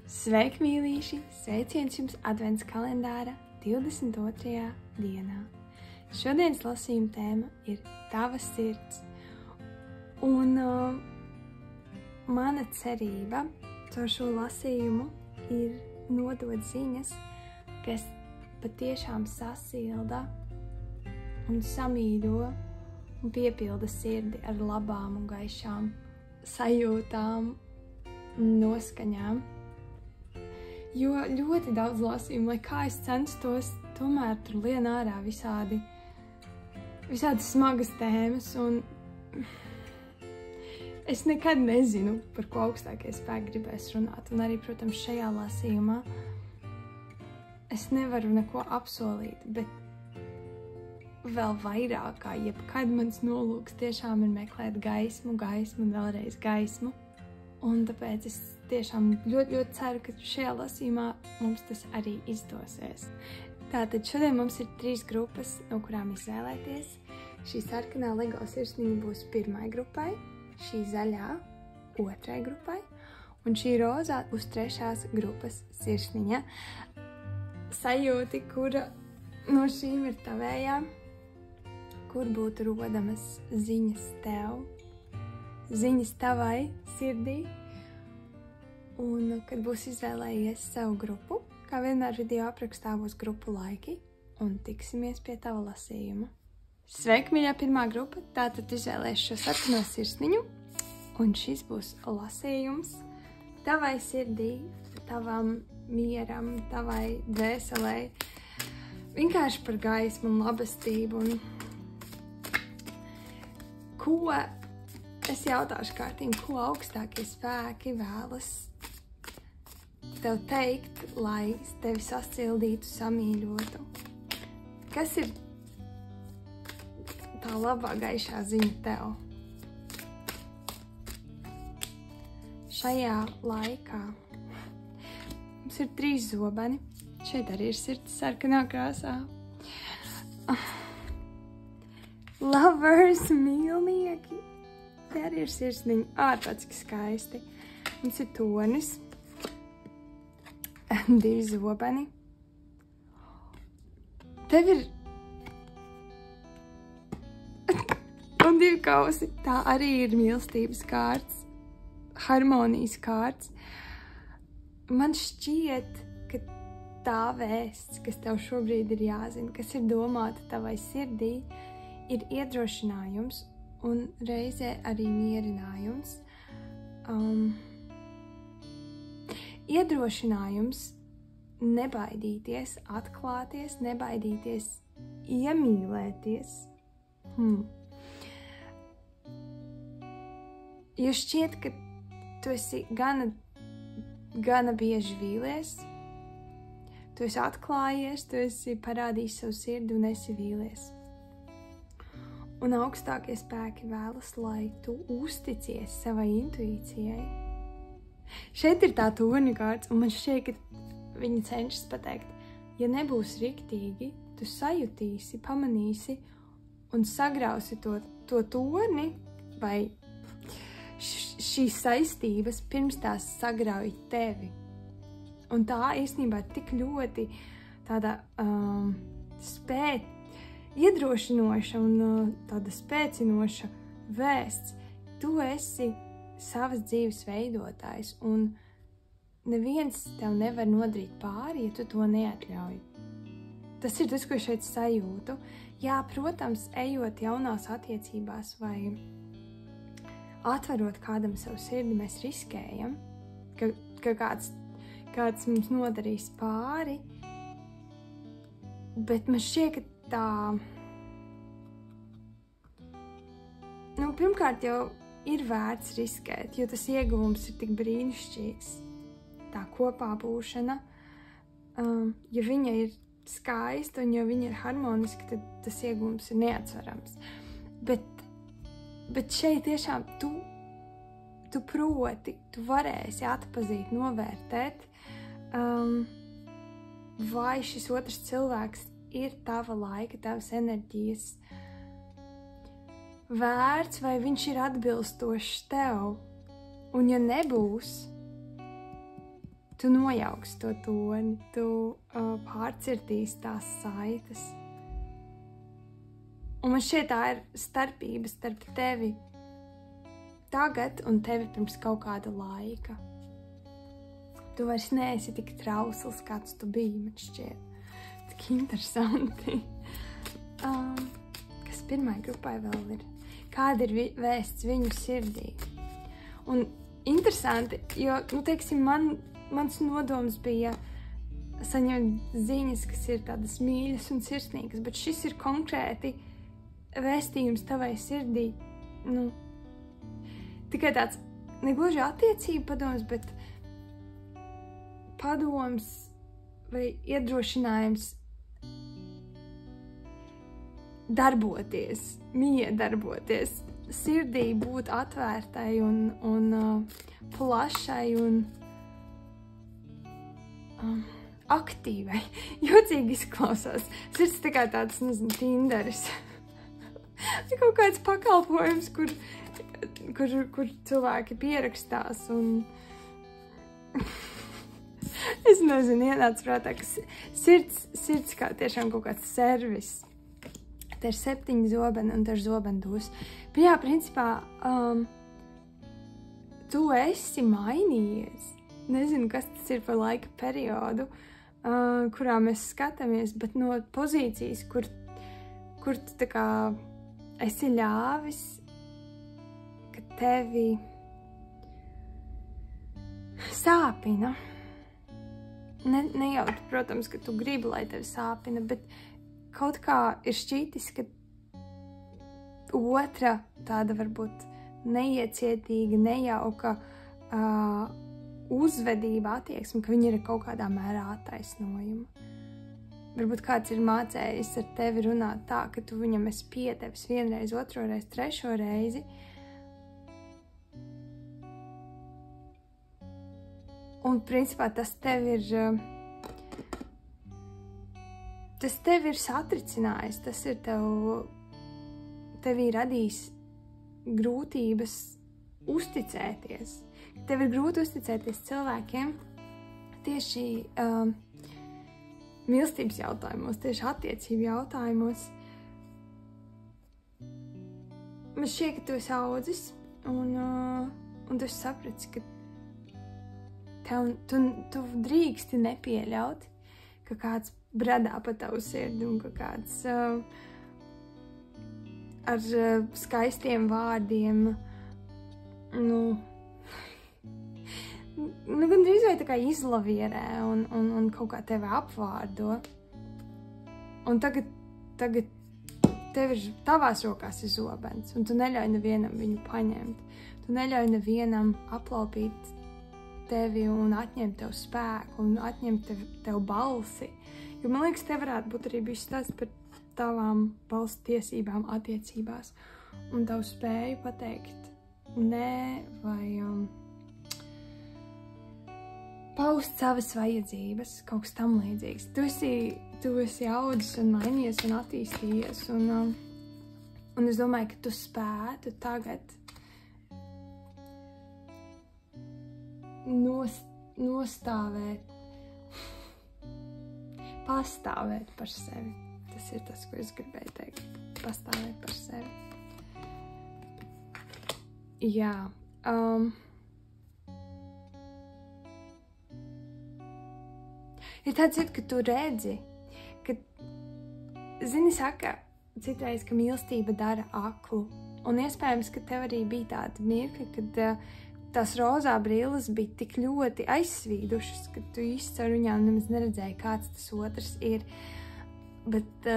Sveiki, mīlīši! Sveiciens jums advents kalendāra 22. dienā. Šodienas lasījuma tēma ir Tava sirds. Un mana cerība caur šo lasījumu ir nodot ziņas, kas patiešām sasilda un samīļo un piepilda sirdi ar labām un gaišām sajūtām un noskaņām. Jo ļoti daudz lasījumu, lai kā es censtos, tomēr tur lien ārā visādi smagas tēmas, un es nekad nezinu, par ko augstākie spēki gribēs runāt. Un arī, protams, šajā lasījumā es nevaru neko apsolīt, bet vēl vairāk kā jebkad mans nolūks tiešām ir meklēt gaismu un vēlreiz gaismu. Un tāpēc es tiešām ļoti ceru, ka šajā lasījumā mums tas arī izdosies. Tātad šodien mums ir 3 grupas, no kurām izvēlēties. Šī sarkanā LEGO sirsniņa būs 1. grupai, šī zaļā 2. grupai, un šī rozā būs 3. grupas sirsniņa. Sajūti, kura no šīm ir tavējā, kur būtu rodamas ziņas tev, ziņas tavai sirdī, un kad būs izvēlējies savu grupu, kā vienmēr video aprakstā būs grupu laiki, un tiksimies pie tava lasījuma. Sveiki, mīļā 1. grupa, tātad izvēlēs šo sarkano sirsniņu, un šis būs lasījums tavai sirdī, tavam mieram, tavai dvēselei, vienkārši par gaismu un labestību, un es jautāšu kārtīgi, ko augstākie spēki vēlas tev teikt, lai tevi sasildītu, samīļotu? Kas ir tā labā gaišā ziņa tev? Šajā laikā mums ir 3 zobeni. Šeit arī ir sirds sarkanā krāsā. Lovers, mīlnieki! Te arī ir sirsniņa, ārpats skaisti. Mums ir tonis, 2 zobeni. Tev ir un 2 kausi. Tā arī ir mīlestības kārts, harmonijas kārts. Man šķiet, ka tā vēsts, kas tev šobrīd ir jāzina, kas ir domāta tavai sirdī, ir iedrošinājums un reizē arī mierinājums. Iedrošinājums nebaidīties, atklāties, nebaidīties, iemīlēties. Jo šķiet, ka tu esi gana bieži vīlies, tu esi atklājies, tu esi parādījis savu sirdi un esi vīlies. Un augstākie spēki vēlas, lai tu uzticies savai intuīcijai. Šeit ir tā toņa kārts, un man šķiet, ka viņi cenšas pateikt, ja nebūs riktīgi, tu sajutīsi, pamanīsi un sagrausi to toni vai šīs saistības, pirms tās sagrauj tevi. Un tā īstenībā ir tik ļoti tāda iedrošinoša un tāda spēcinoša vēsts. Tu esi savas dzīves veidotājs, un neviens tev nevar nodarīt pāri, ja tu to neatļauj. Tas ir tas, ko šeit sajūtu. Jā, protams, ejot jaunās attiecībās vai atverot kādam savu sirdi, mēs riskējam, ka kāds mums nodarīs pāri, bet man šķiet, ka pirmkārt jau ir vērts riskēt, jo tas ieguvums ir tik brīnišķīgs. Tā kopā būšana, ja viņa ir skaista un ja viņa ir harmoniska, tad tas ieguvums ir neatsverams. Bet šeit tiešām tu proti, tu varēsi atpazīt, novērtēt, vai šis otrs cilvēks ir tava laika, tavas enerģijas vērts, vai viņš ir atbilstošs tev. Un ja nebūs, tu nojauksi to toni, tu pārcirtīsi tās saites. Un man šķiet tā ir starpība starp tevi tagad un tevi pirms kaut kāda laika. Tu vairs neesi tik trausls, kāds tu biji, man šķiet. Tik interesanti. Kas pirmai grupai vēl ir? Kāda ir vēsts viņu sirdī? Un interesanti, jo, teiksim, mans nodoms bija saņemt ziņas, kas ir tādas mīļas un sirsnīgas, bet šis ir konkrēti vēstījums tavai sirdī, tikai tāds negluži attiecību padoms, bet padoms vai iedrošinājums darboties, miedarboties, sirdī būt atvērtai un plašai un aktīvai. Jocīgi izklausās. Sirds tā kā tāds, nezinu, Tinderis. Kaut kāds pakalpojums, kur cilvēki pierakstās un es nezinu, ienāc prātā, ka sirds kā tiešām kaut kāds servis. Te ir 7 zobeni un te ir zobendūs. Bet jā, principā, tu esi mainījies. Nezinu, kas tas ir par laika periodu, kurā mēs skatāmies, bet no pozīcijas, kur tu tā kā esi ļāvis, ka tevi sāpina. Ne jau, protams, ka tu gribi, lai tevi sāpina, bet kaut kā ir šķītis, ka otra tāda varbūt neiecietīga, nejauka uzvedība, attieksme, ka viņa ir kaut kādā mērā attaisnojuma. Varbūt kāds ir mācējis ar tevi runāt tā, ka tu viņam esi piedevis vienreiz, otroreiz, trešo reizi. Un, principā, tas tevi ir satricinājis, tas ir tevī radījis grūtības uzticēties. Tev ir grūti uzticēties cilvēkiem tieši mīlestības jautājumos, tieši attiecību jautājumos. Man šķiet, ka tu esi audzis un tu esi sapratis, ka tu drīksti nepieļaut, ka kāds bradā pa tavu sirdi un ka kāds ar skaistiem vārdiem, gandrīz vai tā kā izlavierē un kaut kā tevi apvārdo. Un tagad tev ir tavās rokās ir zobens, un tu neļauj nevienam viņu paņemt. Tu neļauj nevienam aplaupīt tevi un atņemt tev spēku un atņemt tev balsi. Jo man liekas, te varētu būt arī bijis stāsts par tavām balss tiesībām attiecībās un tavu spēju pateikt nē vai paust savas vajadzības, kaut kas tam līdzīgs. Tu esi audzis un mainījies un attīstījies un es domāju, ka tu spētu tagad pastāvēt par sevi. Tas ir tas, ko es gribēju teikt. Pastāvēt par sevi. Jā. Ir tāds, ka tu redzi, ka, zini, saka citreiz, ka mīlestība dara aklu. Un iespējams, ka tev arī bija tāda mirkļa, kad tās rozā brilles bija tik ļoti aizsvīdušas, ka tu izcaur viņām nemaz neredzēji, kāds tas otrs ir. Bet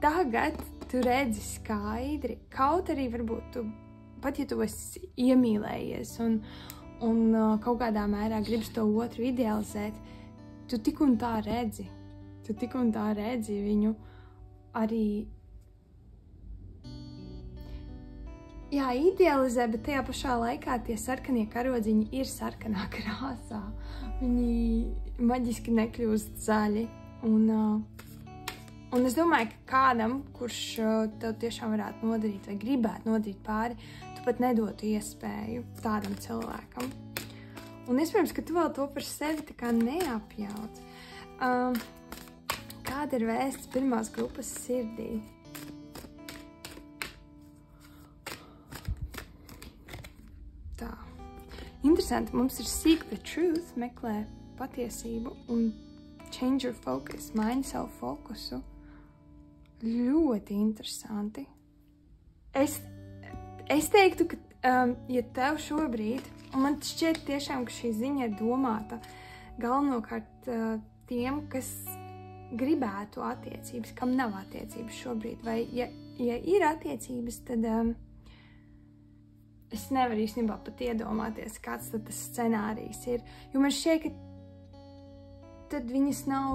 tagad tu redzi skaidri, kaut arī varbūt pat ja tu esi iemīlējies un kaut kādā mērā gribas to otru idealizēt, tu tik un tā redzi. Tu tik un tā redzi viņu arī idealizē, bet tajā pašā laikā tie sarkanie karodziņi ir sarkanā krāsā. Viņi maģiski nekļūst zaļi. Un es domāju, ka kādam, kurš tev tiešām varētu nodarīt vai gribētu nodarīt pāri, tu pat nedotu iespēju tādam cilvēkam. Un iespējams, ka tu vēl to par sevi tā kā neapjaut. Kāda ir vēsts pirmās grupas sirdī? Tā. Interesanti, mums ir seek the truth, meklē patiesību un change your focus, maini savu fokusu. Ļoti interesanti. Es teiktu, ka, ja tev šobrīd, un man šķiet tiešām, ka šī ziņa ir domāta galvenokārt tiem, kas gribētu attiecības, kam nav attiecības šobrīd, vai ja ir attiecības, tad es nevaru īstenībā pat iedomāties, kāds tad tas scenārijs ir, jo man šķiet, ka tad viņas nav,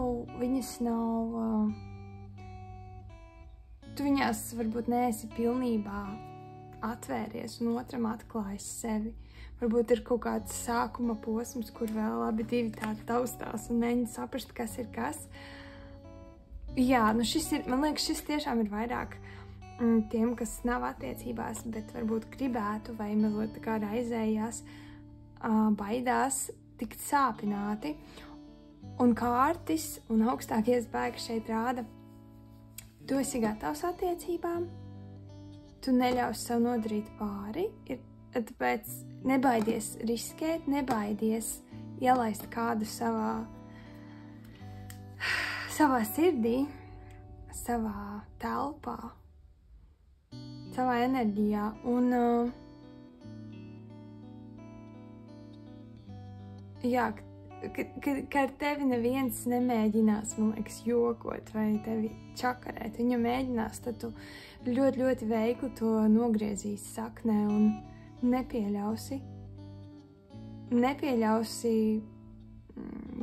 tu viņās varbūt neesi pilnībā atvēries un otram atklājis sevi. Varbūt ir kaut kāds sākuma posms, kur vēl abi divi tādi taustās un mēģina saprast, kas ir kas. Jā, nu man liekas, šis tiešām ir vairāk tiem, kas nav attiecībās, bet varbūt gribētu vai mazliet tā kā raizējās, baidās tikt sāpināti. Un kārtis un augstākie spēki šeit rāda, tu esi gatavs attiecībām, tu neļaus sev nodarīt pāri, tāpēc nebaidies riskēt, nebaidies ielaist kādu savā sirdī, savā telpā, savā enerģijā. Un jā, ka ar tevi neviens nemēģinās, man liekas, jokot vai tevi čakarēt. Viņu mēģinās, tad tu ļoti, ļoti veikli to nogriezīsi saknē un nepieļausi,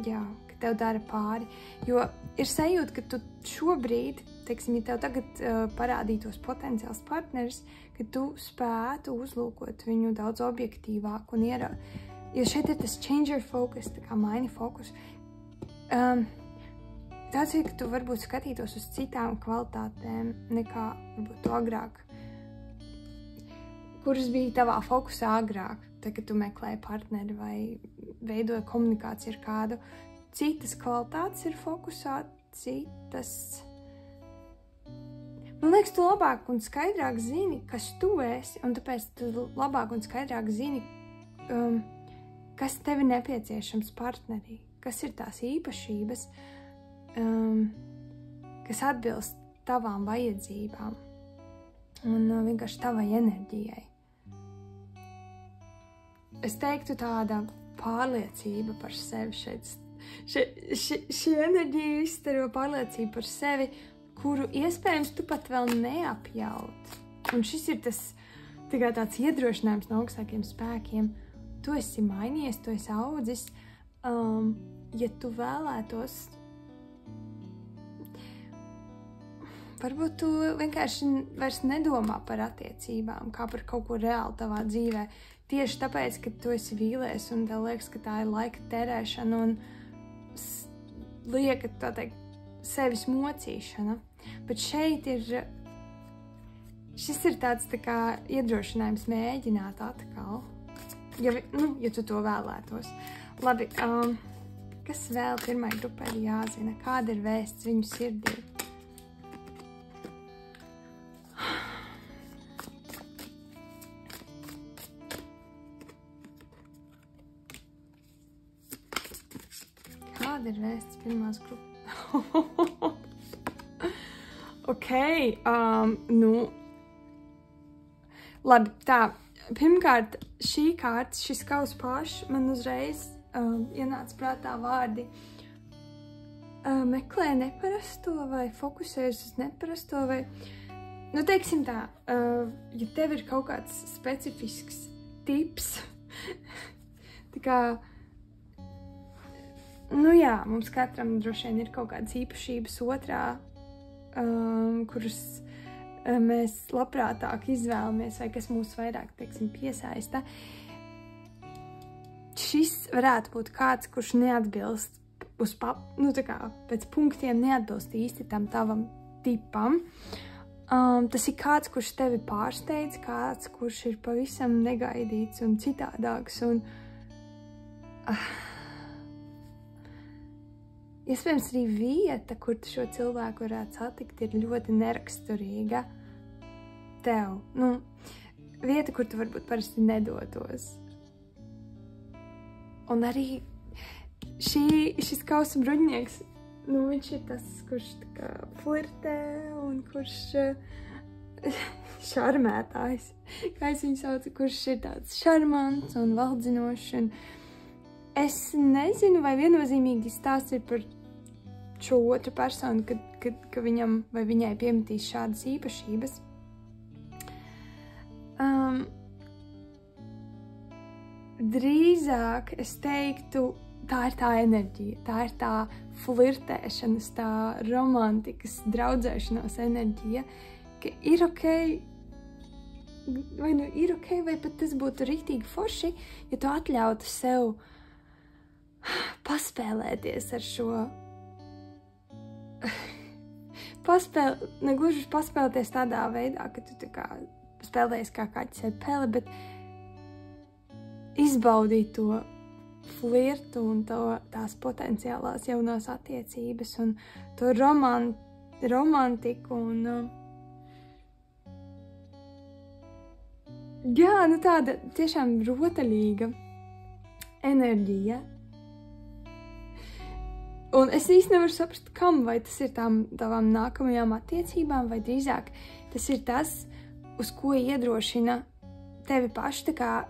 jā, ka tev dara pāri. Jo ir sajūta, ka tu šobrīd, teiksim, ja tev tagad parādītos potenciāls partneris, ka tu spētu uzlūkot viņu daudz objektīvāk un jo šeit ir tas change your focus, tā kā maini fokus. Tāds ir, ka tu varbūt skatītos uz citām kvalitātēm nekā varbūt to agrāk, kuras bija tavā fokusā agrāk, tad, kad tu meklēji partneri vai veidoji komunikāciju ar kādu. Citas kvalitātes ir fokusā, citas... Man liekas, tu labāk un skaidrāk zini, kas tu esi, un tāpēc tu labāk un skaidrāk zini, kas tev ir nepieciešams partnerī, kas ir tās īpašības, kas atbilst tavām vajadzībām un vienkārši tavai enerģijai. Es teiktu tāda pārliecība par sevi šeit. Šī enerģija izstaro pārliecību par sevi, kuru iespējams tu pat vēl neapjaut. Un šis ir tas tāds iedrošinājums no augstākiem spēkiem. Tu esi mainījies, tu esi audzis. Ja tu vēlētos, varbūt tu vienkārši vairs nedomā par attiecībām, kā par kaut ko reāli tavā dzīvē. Tieši tāpēc, ka tu esi vīlies un tev liekas, ka tā ir laika terēšana un lieka, tā teikt, sevis mocīšana. Bet šeit šis ir tāds tā kā iedrošinājums mēģināt atkal, ja tu to vēlētos. Labi, kas vēl pirmai grupai ir jāzina? Kāda ir vēsts viņu sirdī? Kāda ir vēsts pirmās grupas? Ok, labi, tā, pirmkārt, šī kārtas, šis kausa pašs, man uzreiz ienāca prātā vārdi meklē neparasto vai fokusējas uz neparasto vai, teiksim tā, ja tev ir kaut kāds specifisks tips, tā kā, jā, mums katram droši vien ir kaut kādas īpašības otrā, kuras mēs labprātāk izvēlamies vai kas mūs vairāk, teiksim, piesaista. Šis varētu būt kāds, kurš neatbilst pēc punktiem neatbilst īsti tam tavam tipam. Tas ir kāds, kurš tevi pārsteidz, kāds, kurš ir pavisam negaidīts un citādāks un Iespējams, arī vieta, kur tu šo cilvēku varētu satikt, ir ļoti neraksturīga tev. Vieta, kur tu varbūt parasti nedotos. Un arī šis kausa bruņnieks, viņš ir tas, kurš tā kā flirtē un kurš šarmētājs, kā es viņu saucu, kurš ir tāds šarmants un valdzinošs. Un es nezinu, vai viennozīmīgi stāsts ir par šo otru personu, ka viņam vai viņai piemetīs šādas īpašības. Drīzāk es teiktu, tā ir tā enerģija, tā ir tā flirtēšanas, tā romantikas, draudzēšanās enerģija, ka ir vai pat tas būtu riktīgi forši, ja tu atļautu sev paspēlēties ar šo, negluži paspēlēties tādā veidā, ka tu tā kā spēlējies kā kaķis ar peli, bet izbaudīt to flirtu un tās potenciālās jaunās attiecības un to romantiku un tāda tiešām rotaļīga enerģija. Un es īsti nevaru saprast, kam, vai tas ir tavām nākamajām attiecībām, vai drīzāk tas ir tas, uz ko iedrošina tevi paši tā kā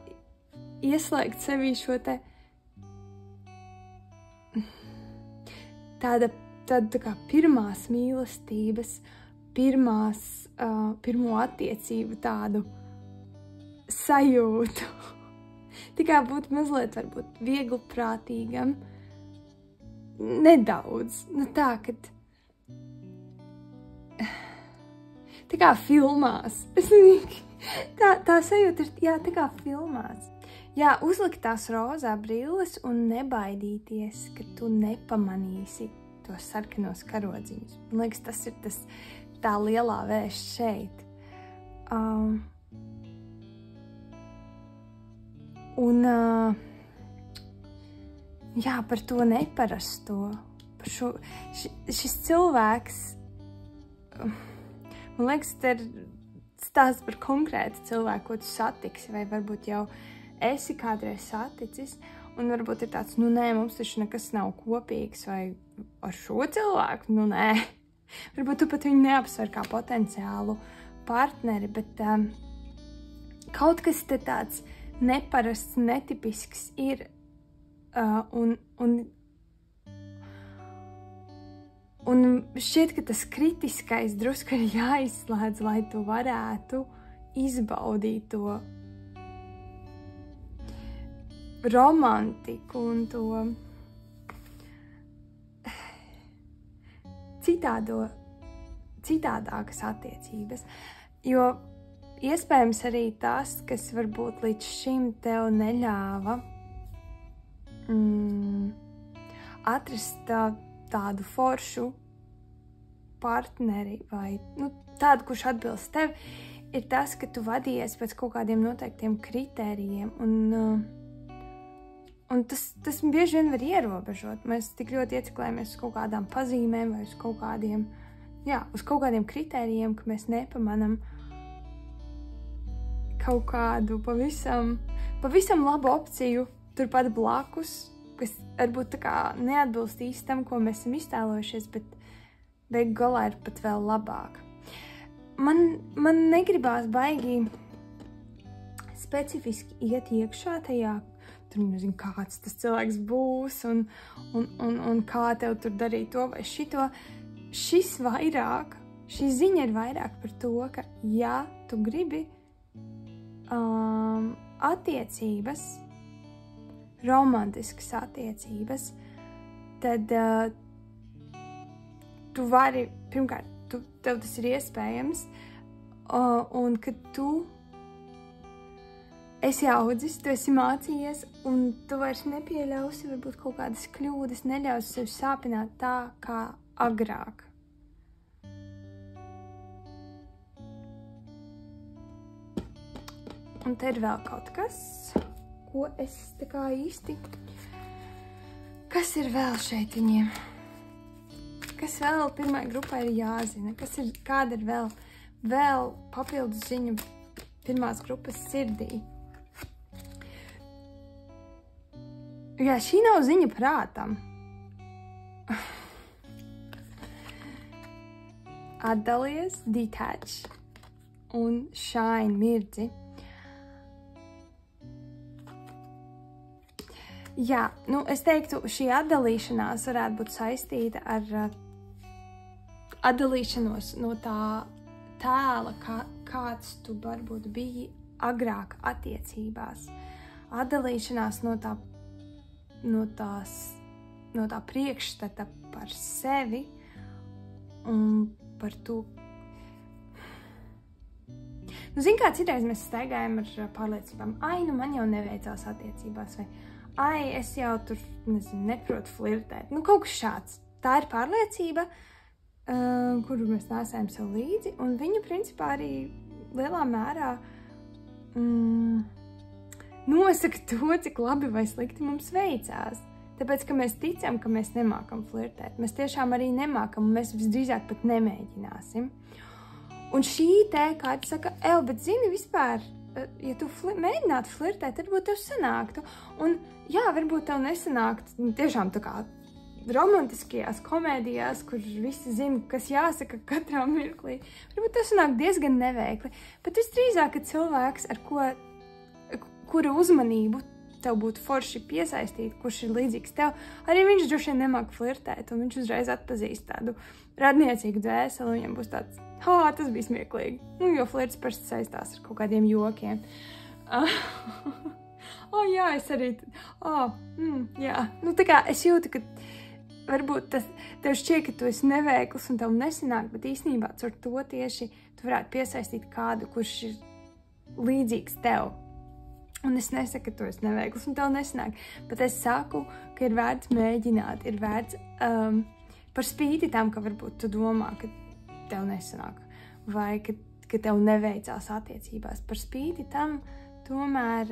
ieslēgt sevī šo te tāda tā kā pirmās mīlestības, pirmo attiecību tādu sajūtu. Tikai būt mazliet varbūt vieglprātīgam, nedaudz, tā, kad tā kā filmās. Tā sajūta ir, tā kā filmās. Uzlikt tās rozā brilles un nebaidīties, ka tu nepamanīsi tos sarkanos karodziņus. Man liekas, tas ir tā lielā vēsts šeit. Par to neparasto, par šis cilvēks, man liekas, te ir stāsts par konkrētu cilvēku, ko tu satiksi, vai varbūt jau esi kādreiz saticis, un varbūt ir tāds, nē, mums taču nekas nav kopīgs, vai ar šo cilvēku, nē. Varbūt tu pat viņu neapsver kā potenciālu partneri, bet kaut kas te tāds neparasts, netipisks ir, un šķiet, ka tas kritiskais drusku ir jāizslēdz, lai tu varētu izbaudīt to romantiku un to citādākas attiecības. Jo iespējams arī tas, kas varbūt līdz šim tev neļāva atrast tādu foršu partneri vai tādu, kurš atbilst tev, ir tas, ka tu vadies pēc kaut kādiem noteiktiem kritērijiem un tas bieži vien var ierobežot. Mēs tik ļoti ieciklējamies uz kaut kādām pazīmēm vai uz kaut kādiem kritērijiem, ka mēs nepamanam kaut kādu pavisam labu opciju turpat blakus, kas varbūt tā kā neatbilst īsti tam, ko mēs esam iztēlojušies, bet beigu galā ir pat vēl labāk. Man negribās baigi specifiski iet iekšā tajā, tur nezinu, kāds tas cilvēks būs un kā tev tur darīt to vai šito. Šī ziņa ir vairāk par to, ka ja tu gribi attiecības, romantiskas attiecības, tad tu vari, pirmkārt, tev tas ir iespējams, un ka tu esi audzis, tu esi mācījies, un tu vairs nepieļausi varbūt kaut kādas kļūdas, neļausi sev sāpināt tā, kā agrāk. Un te ir vēl kaut kas, ko es tā kā īsti Kas ir vēl šeit viņiem? Kas vēl pirmai grupai ir jāzina? Kāda ir vēl papildus ziņa pirmās grupas sirdī? Jā, šī nav ziņa prātam. Atdalies, detach un shine, mirdzi. Jā, es teiktu, šī atdalīšanās varētu būt saistīta ar atdalīšanos no tā tēla, kāds tu varbūt biji agrāk attiecībās. Atdalīšanās no tā priekšstata par sevi un par to. Zini, kā citreiz mēs staigājam ar pārliecībām, man jau neveicās attiecībās, vai es jau tur, neprotu flirtēt. Kaut kas šāds. Tā ir pārliecība, kuru mēs nesējam sev līdzi, un viņa principā arī lielā mērā nosaka to, cik labi vai slikti mums veicās. Tāpēc, ka mēs ticam, ka mēs nemākam flirtēt. Mēs tiešām arī nemākam, un mēs visdrīzāk pat nemēģināsim. Un šī te, kā tu saka, bet zini vispār, ja tu mēģinātu flirtēt, tad varbūt tev sanāktu. Un jā, varbūt tev nesanāktu, tiešām tā kā romantiskajās komēdijās, kur visi zina, kas jāsaka katrā mirklī. Varbūt tev sanāk diezgan neveikli. Bet visdrīzāk, ka cilvēks, kura uzmanību tev būtu forši piesaistīt, kurš ir līdzīgs tev, arī viņš droši vien nemāk flirtēt, un viņš uzreiz atpazīst tādu radniecīgu dvēseli, un viņam būs tāds, tas bija smieklīgi. Jo flirts parasti saistās ar kaut kādiem jokiem. Jā, es arī, jā. Tā kā es jūtu, ka varbūt tev šķiet, ka tu esi neveikls un tev nesanāk, bet īstenībā caur to tieši tu varētu piesaistīt kādu, kurš ir līdzīgs tev. Un es nesaku, ka tu esi neveikls un tev nesanāk, bet es saku, ka ir vērts mēģināt, ir vērts par spīti tam, ka varbūt tu domā, ka tev nesanāk, vai ka tev neveicās attiecībās. Par spīti tam tomēr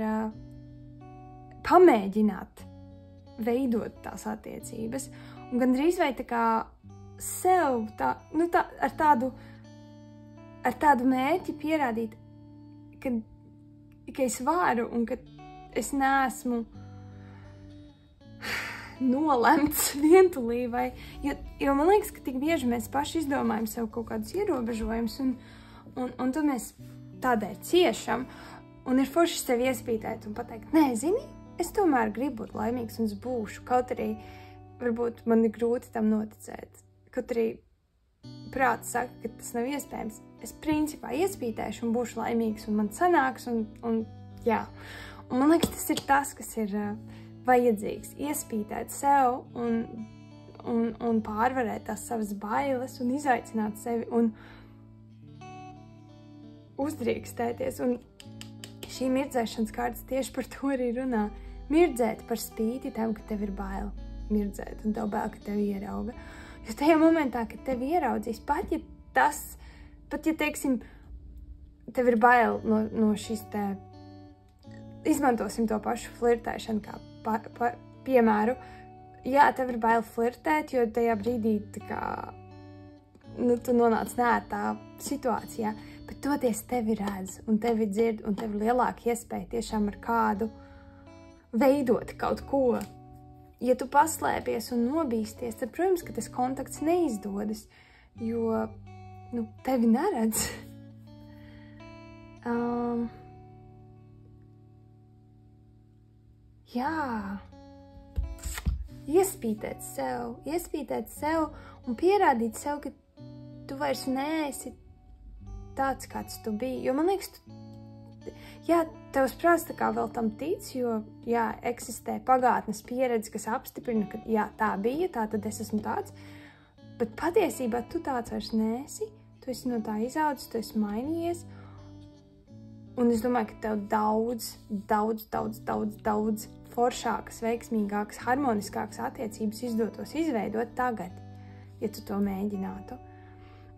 pamēģināt veidot tās attiecības. Un gandrīz vai tā kā sev ar tādu mērķi pierādīt, ka es varu un ka es neesmu nolemts vientulī, jo man liekas, ka tik bieži mēs paši izdomājam sev kaut kādus ierobežojumus un tad mēs tādēļ ciešam un ir forši sev iespītēt un pateikt, nē, zini, es tomēr gribu būt laimīgs un es būšu, kaut arī varbūt man ir grūti tam noticēt, kaut arī prāts saka, ka tas nav iespējams. Es principā iespītēšu un būšu laimīgs un man sanāks un jā. Un man liekas, tas ir tas, kas ir vajadzīgs. Iespītēt sev un pārvarēt tās savas bailes un izaicināt sevi un uzdrīkstēties. Un šī mirdzēšanas kārtas tieši par to arī runā. Mirdzēt par spīti tam, ka tev ir bail mirdzēt un tev bail, ka tev ierauga. Jo tajā momentā, kad tev ieraudzīs, pat ja, teiksim, tev ir bail no šīs te, izmantosim to pašu flirtēšanu kā piemēru, jā, tev ir bail flirtēt, jo tajā brīdī tā kā, tu nonāc neērtā situācijā, bet toties tevi redz un tevi dzird un tev lielāka iespēja tiešām ar kādu veidot kaut ko. Ja tu paslēpies un nobīsties, tad, protams, ka tas kontakts neizdodas, jo, tevi neredz. Jā, iespītēt sev un pierādīt sev, ka tu vairs neesi tāds, kāds tu biji. Jo man liekas, jā, tavs prāts tā kā vēl tam tic, jo, jā, eksistē pagātnes pieredze, kas apstiprina, ka, jā, tā bija, tā tad es esmu tāds, bet patiesībā tu tāds vairs neesi, tu esi no tā izaudzis, tu esi mainījies, un es domāju, ka tev daudz foršākas, veiksmīgākas, harmoniskākas attiecības izdotos izveidot tagad, ja tu to mēģinātu.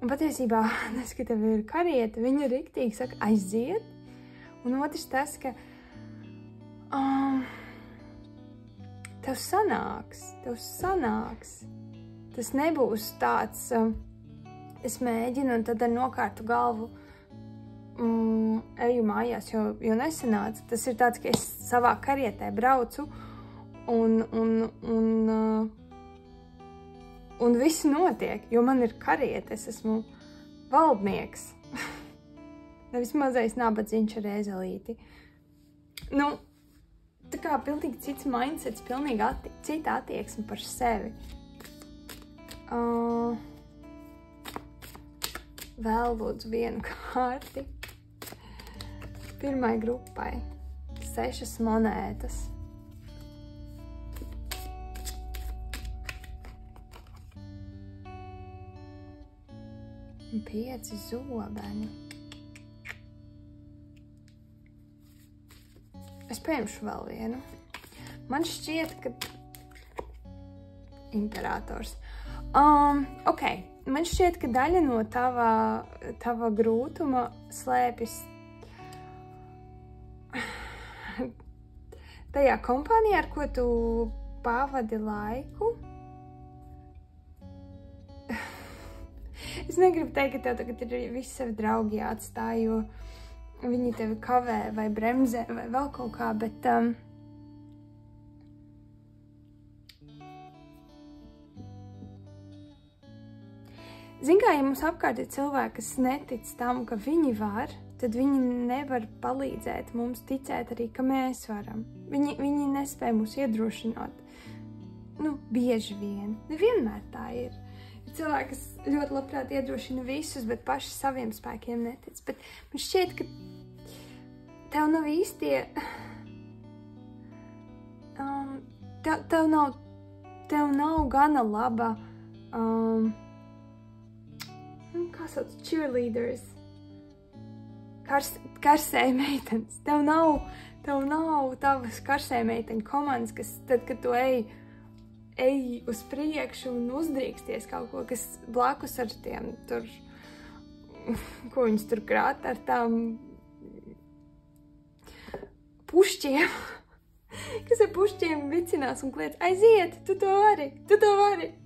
Un patiesībā, tas, ka tev ir karieta, viņa riktīgi saka, aiziet. Un otrs tas, ka tev sanāks. Tas nebūs tāds, es mēģinu un tad ar nokārtu galvu eju mājās, jo nesanāca. Tas ir tāds, ka es savā karietē braucu un viss notiek, jo man ir kariete, es esmu valdnieks. Nevis mazais nabadzīņš ar ēzelīti. Nu, tā kā pilnīgi cits mindsets, pilnīgi cita attieksme par sevi. Vēl lūdzu vienu kārti. Pirmai grupai 6 monētas. Un 5 zobeni. Es paņemšu vēl vienu. Man šķiet, ka imperators. Ok, man šķiet, ka daļa no tava grūtuma slēpjas tajā kompānijā, ar ko tu pavadi laiku. Es negribu teikt, ka tev tagad ir visi savi draugi jāatstāj, jo viņi tevi kavē vai bremzē vai vēl kaut kā, bet zin kā, ja mums apkārt ir cilvēki, kas netic tam, ka viņi var, tad viņi nevar palīdzēt mums ticēt arī, ka mēs varam. Viņi nespēj mūs iedrošināt. Nu, bieži vien. Nevienmēr tā ir. Ir cilvēki, kas ļoti labprāt iedrošina visus, bet paši saviem spēkiem netic. Bet man šķiet, ka tev nav īstie... Tev nav gana laba... kā sauc? Cheerleaders. Karsēja meitenes. Tev nav tavas karsēja meiteņu komandas, kas tad, kad tu ej uz priekšu un uzdrīksties kaut ko, kas blakus ar tiem tur, ko viņas tur krāt ar tām pušķiem, kas ar pušķiem vicinās un kliedz, aiziet, tu to vari,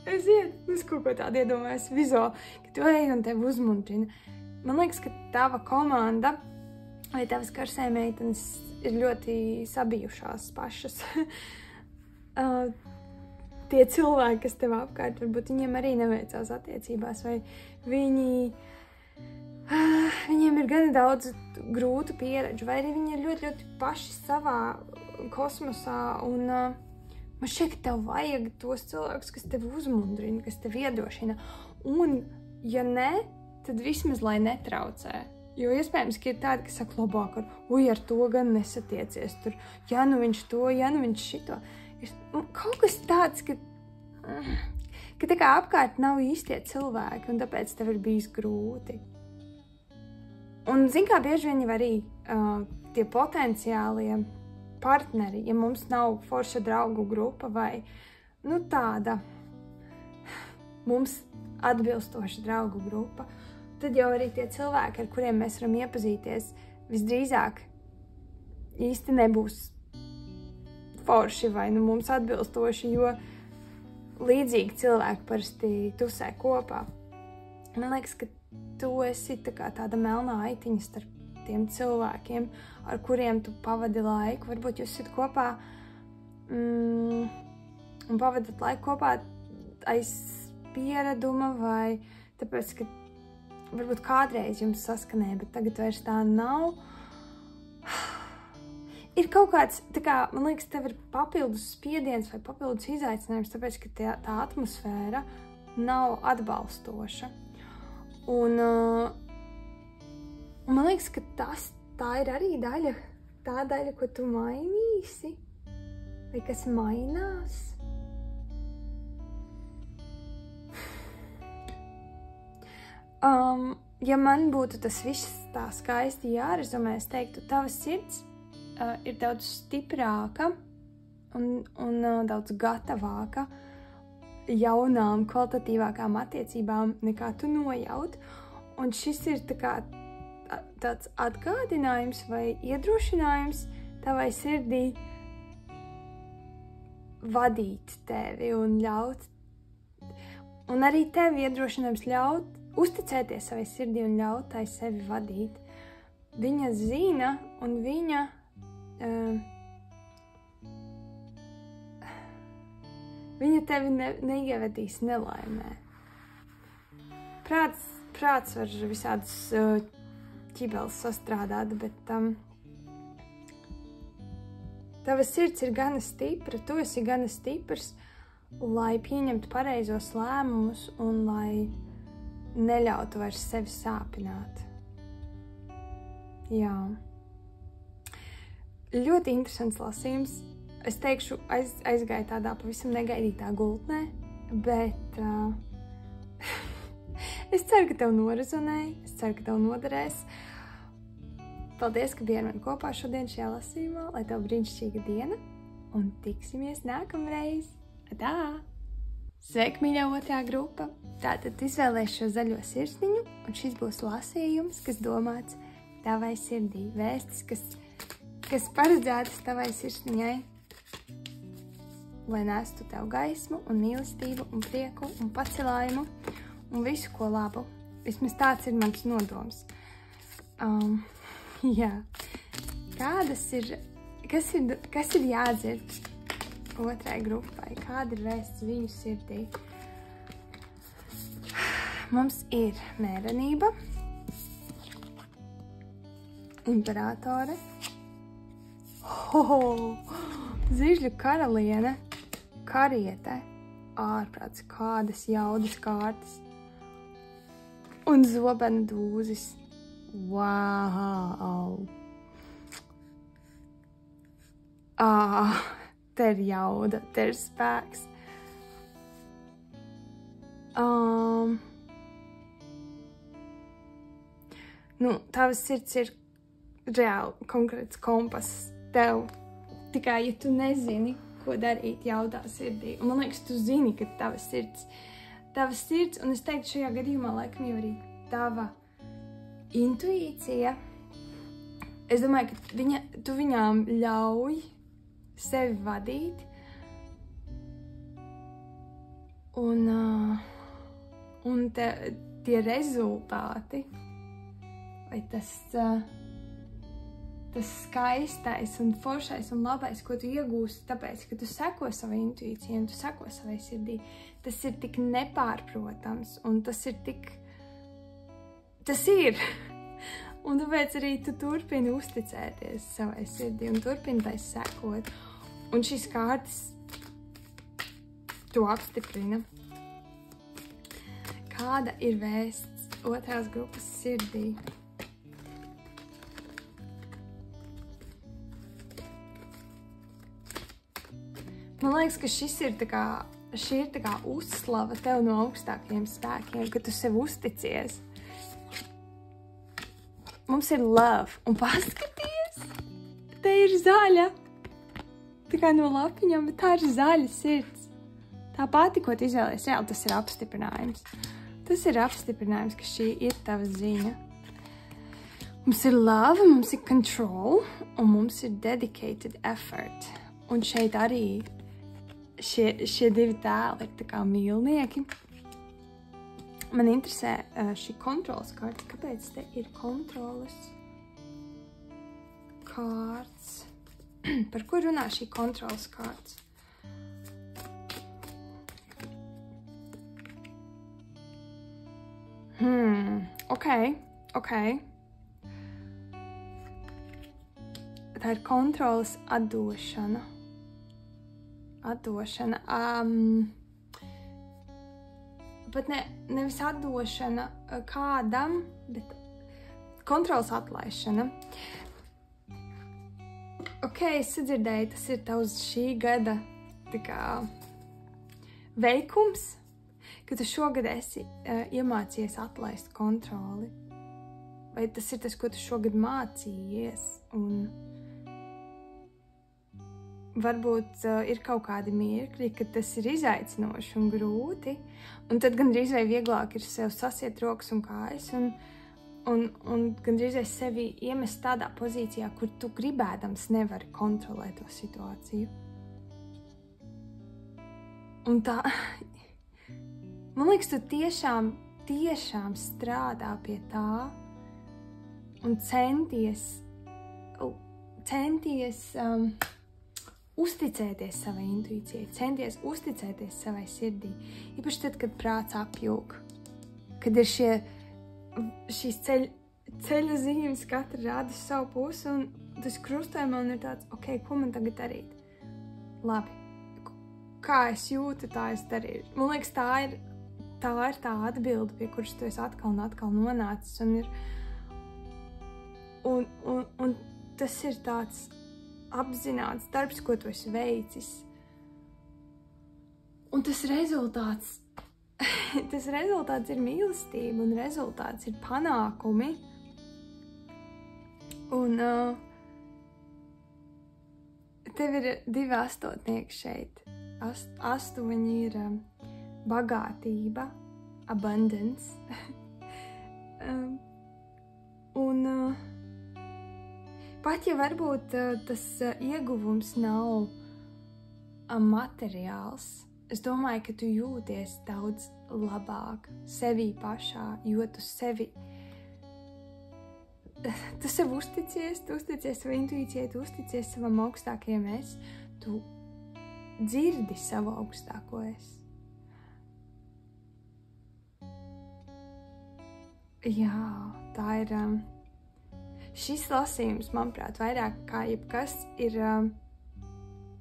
aiziet. Es kaut ko tādu iedomājos vizuāli, ka tu ej un tevi uzmundrina. Man liekas, ka tava komanda vai tavas karsēja meitenes ir ļoti sabijušās pašas. Tie cilvēki, kas tev apkārt, varbūt viņiem arī neveicās attiecībās, vai viņiem ir gan daudz grūtu pieredžu, vai arī viņi ir ļoti, ļoti paši savā kosmosā, un man šķiet, ka tev vajag tos cilvēkus, kas tev uzmundrina, kas tev iedrošina, un, ja ne, tad vismaz lai netraucē. Jo iespējams, ka ir tādi, kas saka labāk ar to gan nesatiecies tur, ja nu viņš to, ja nu viņš šito. Ir kaut kas tāds, ka tā kā apkārt nav īstie cilvēki, un tāpēc tev ir bijis grūti. Un zin kā, bieži vien jau arī tie potenciālie partneri, ja mums nav forša draugu grupa vai, nu tāda mums atbilstoša draugu grupa, tad jau arī tie cilvēki, ar kuriem mēs varam iepazīties, visdrīzāk īsti nebūs forši vai nu mums atbilstoši, jo līdzīgi cilvēki parasti tusē kopā. Man liekas, ka tu esi tāda melnā aitiņa starp tiem cilvēkiem, ar kuriem tu pavadi laiku. Varbūt jūs esat kopā un pavadat laiku kopā aiz piereduma vai tāpēc, ka varbūt kādreiz jums saskanēja, bet tagad vairs tā nav. Ir kaut kāds, man liekas, tev ir papildus spiediens vai papildus izaicinājums, tāpēc, ka tā atmosfēra nav atbalstoša. Un man liekas, ka tā ir arī tā daļa, ko tu mainīsi, vai kas mainās. Ja man būtu tas viss tā skaisti jārezumē, es teiktu, tava sirds ir daudz stiprāka un daudz gatavāka jaunām, kvalitatīvākām attiecībām, nekā tu nojaut. Un šis ir tāds atgādinājums vai iedrošinājums tavai sirdī vadīt tevi un ļaut, un arī tevi iedrošinājums ļaut, uzticēties savai sirdī un ļaut tai sevi vadīt. Viņa zina, un viņa tevi neievedīs nelaimē. Prāts var visādus ķibeles sastrādāt, bet tava sirds ir gana stipra, tu esi gana stiprs, lai pieņemtu pareizos lēmumus un lai neļautu vairs sevi sāpināt. Jā. Ļoti interesants lasījums. Es teikšu, aizgāju tādā pavisam negaidītā gultnē, bet es ceru, ka tev norezonēja, es ceru, ka tev noderēs. Paldies, ka biji ar mani kopā šodien šajā lasījumā, lai tev brīnišķīga diena, un tiksimies nākamreiz. Tā! Sveiki, mīļā otrā grupa! Tātad izvēlēšu šo zaļo sirsniņu, un šis būs lasījums, kas domāts tavai sirdī, vēstis, kas paredzētas tavai sirsniņai, lai nestu tev gaismu un mīlestību un prieku un pacelājumu un visu, ko labu. Vismaz tāds ir mans nodoms. Jā. Kas ir jādzird otrai grupai? Kāda ir vēsts viņu sirdī? Mums ir mērenība, imperatore, zižļu karaliene, kariete, ārprāts, kādas jaudas kārtas un zobena dūzis. Wow! Te ir jauda, te ir spēks. Tavs sirds ir reāli konkrēts kompass tev, tikai, ja tu nezini, ko darīt jaudā sirdī. Un man liekas, tu zini, ka tava sirds, un es teiktu šajā gadījumā laikam jau arī tava intuīcija. Es domāju, ka tu viņām ļauj sevi vadīt, un tie rezultāti, vai tas skaistais un foršais un labais, ko tu iegūsti, tāpēc, ka tu seko savai intuīcijai un tu seko savai sirdī, tas ir tik nepārprotams, un tas ir. Un tāpēc arī tu turpini uzticēties savai sirdī un turpini tai sekot. Un šīs kārtas to apstiprina. Kāda ir vēsts otrās grupas sirdī? Man liekas, ka šī ir tā kā uzslava tev no augstākajiem spēkiem, ka tu sev uzticies. Mums ir love, un paskaties, te ir zaļa. Tā kā no lapiņām, bet tā ir zaļa sirds. Tā pati, ko tu izvēlies, reāli tas ir apstiprinājums. Tas ir apstiprinājums, ka šī ir tava ziņa. Mums ir love, mums ir control, un mums ir dedicated effort. Un šeit arī šie divi tēli ir tā kā mīlnieki. Man interesē šī kontrolas kārta. Kāpēc te ir kontrolas kārts? Par ko runā šī kontrolas kārts? Ok. Tā ir kontrolas atdošana. Bet nevis atdošana kādam, bet kontrolas atlaišana. Ok, es sadzirdēju, tas ir tavs šī gada tā kā veikums, ka tu šogad esi iemācījies atlaist kontroli. Vai tas ir tas, ko tu šogad mācījies? Un varbūt ir kaut kādi mirkļi, kad tas ir izaicinoši un grūti, un tad gandrīz vai vieglāk ir sev sasiet rokas un kājas, un gandrīz vai sevi iemest tādā pozīcijā, kur tu gribēdams nevari kontrolēt to situāciju. Un tā, man liekas, tu tiešām strādā pie tā un centies uzticēties savai intuīcijai, centies uzticēties savai sirdī. Īpaši tad, kad prāts apjūg, kad ir šīs ceļa zīmes, katra rāda savu pusi, un tas krustojumā un ir tāds, ok, ko man tagad darīt? Labi, kā es jūtu, tā es darīšu. Man liekas, tā ir tā atbilde, pie kuras tu esi atkal un atkal nonācis, un tas ir tāds apzināts darbs, ko tu esi veicis. Un tas rezultāts ir mīlestība, un rezultāts ir panākumi. Un tev ir 2 astotnieki šeit. 8 ir bagātība, abundance. Pat ja varbūt tas ieguvums nav materiāls, es domāju, ka tu jūties daudz labāk sevī pašā, jo tu sev uzticies, tu uzticies savai intuīcijai, tu uzticies savam augstākajam es, tu dzirdi savu augstāko es. Jā, tā ir... Šis lasījums, manuprāt, vairāk kā jebkas ir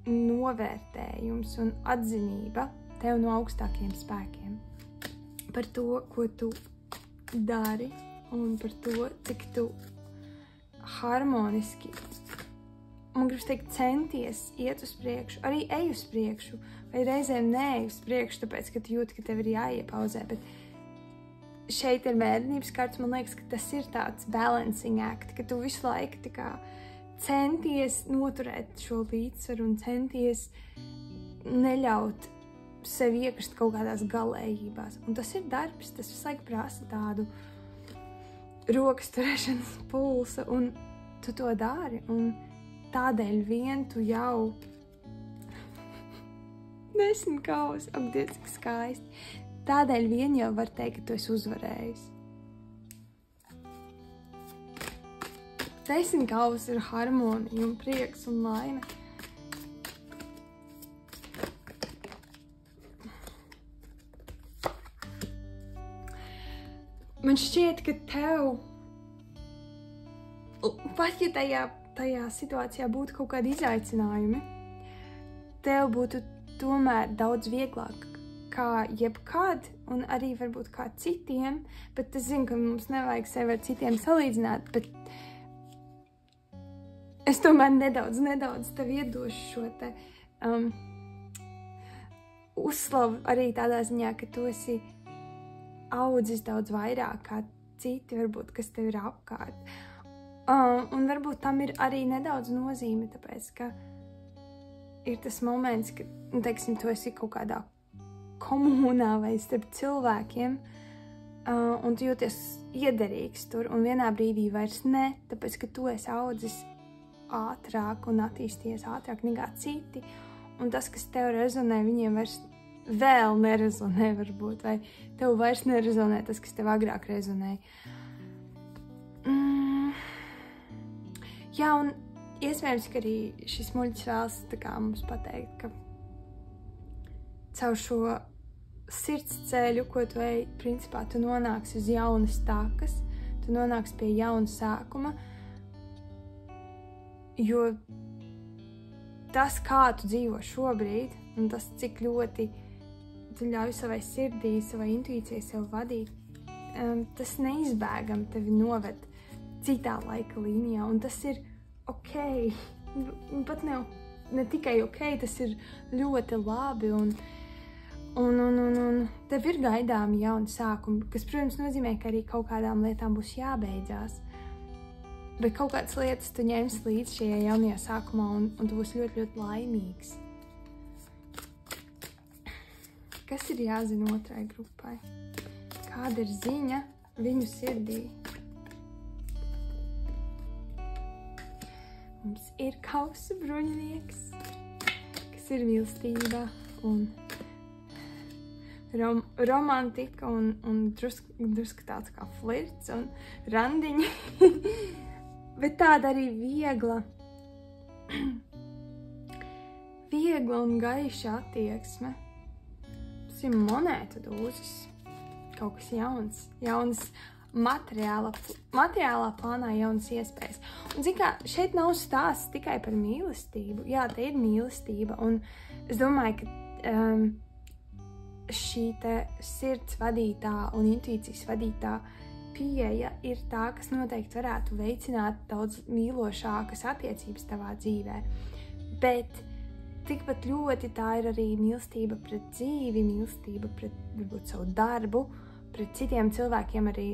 novērtējums un atzinība tev no augstākiem spēkiem. Par to, ko tu dari un par to, cik tu harmoniski, man gribas teikt, centies iet uz priekšu, arī ej uz priekšu, vai reizēm neej uz priekšu, tāpēc, ka tu jūti, ka tev ir jāiepauzē, bet šeit ir bērnības kārts, man liekas, ka tas ir tāds balancing act, ka tu visu laiku tā kā centies noturēt šo līdzsvaru un centies neļaut sev iekrist kaut kādās galējībās. Un tas ir darbs, tas visu laiku prasa tādu rokas turēšanas pulsa, un tu to dari, un tādēļ vien tu jau 10 kaus, ak, Dievs, cik skaisti. Tādēļ vien jau var teikt, ka tu esi uzvarējis. 10 kaus ir harmonija un prieks un laime. Man šķiet, ka tev, pat ja tajā situācijā būtu kaut kādi izaicinājumi, tev būtu tomēr daudz vieglāk kā jebkad, un arī varbūt kā citiem, bet es zinu, ka mums nevajag sevi ar citiem salīdzināt, bet es tomēr nedaudz tev iedošu šo te uzslavu arī tādā ziņā, ka tu esi audzis daudz vairāk kā citi, varbūt, kas tev ir apkārt. Un varbūt tam ir arī nedaudz nozīme, tāpēc, ka ir tas moments, ka, teiksim, tu esi kaut kādā komunā vai starp cilvēkiem, un tu jūties iederīgs tur, un vienā brīdī vairs ne, tāpēc, ka tu esi audzis ātrāk un attīstījies ātrāk nekā citi, un tas, kas tev rezonē, viņiem vairs vēl nerezonē varbūt, vai tev vairs nerezonē tas, kas tev agrāk rezonēja. Jā, un iespējams, ka arī šis muļķis vēlas tā kā mums pateikt, ka caur šo sirds ceļu, ko tu ej, principā tu nonāksi uz jaunas takas, tu nonāksi pie jauna sākuma, jo tas, kā tu dzīvo šobrīd, un tas, cik ļoti tu ļauj savai sirdī, savai intuīcijai sev vadīt, tas neizbēgami tevi noved citā laika līnijā, un tas ir ok, un pat ne tikai ok, tas ir ļoti labi, un tev ir gaidāmi jauni sākumi, kas, protams, nozīmē, ka arī kaut kādām lietām būs jābeidzās. Bet kaut kādas lietas tu ņemsi līdz šajā jaunajā sākumā, un tu būsi ļoti, ļoti laimīgs. Kas ir jāzina otrai grupai? Kāda ir ziņa viņu sirdī? Mums ir kausa bruņinieks, kas ir mīlestība un romantika un drusku tāds kā flirts un randiņi, bet tāda arī viegla un gaiša attieksme. Tas ir monētu dūzis, kaut kas jauns materiālā plānā jaunas iespējas. Un, zin kā, šeit nav stāsts tikai par mīlestību. Jā, te ir mīlestība, un es domāju, ka šī te sirds vadītā un intuīcijas vadītā pieeja ir tā, kas noteikti varētu veicināt daudz mīlošākas attiecības tavā dzīvē. Bet tikpat ļoti tā ir arī mīlestība pret dzīvi, mīlestība pret, varbūt, savu darbu, pret citiem cilvēkiem arī,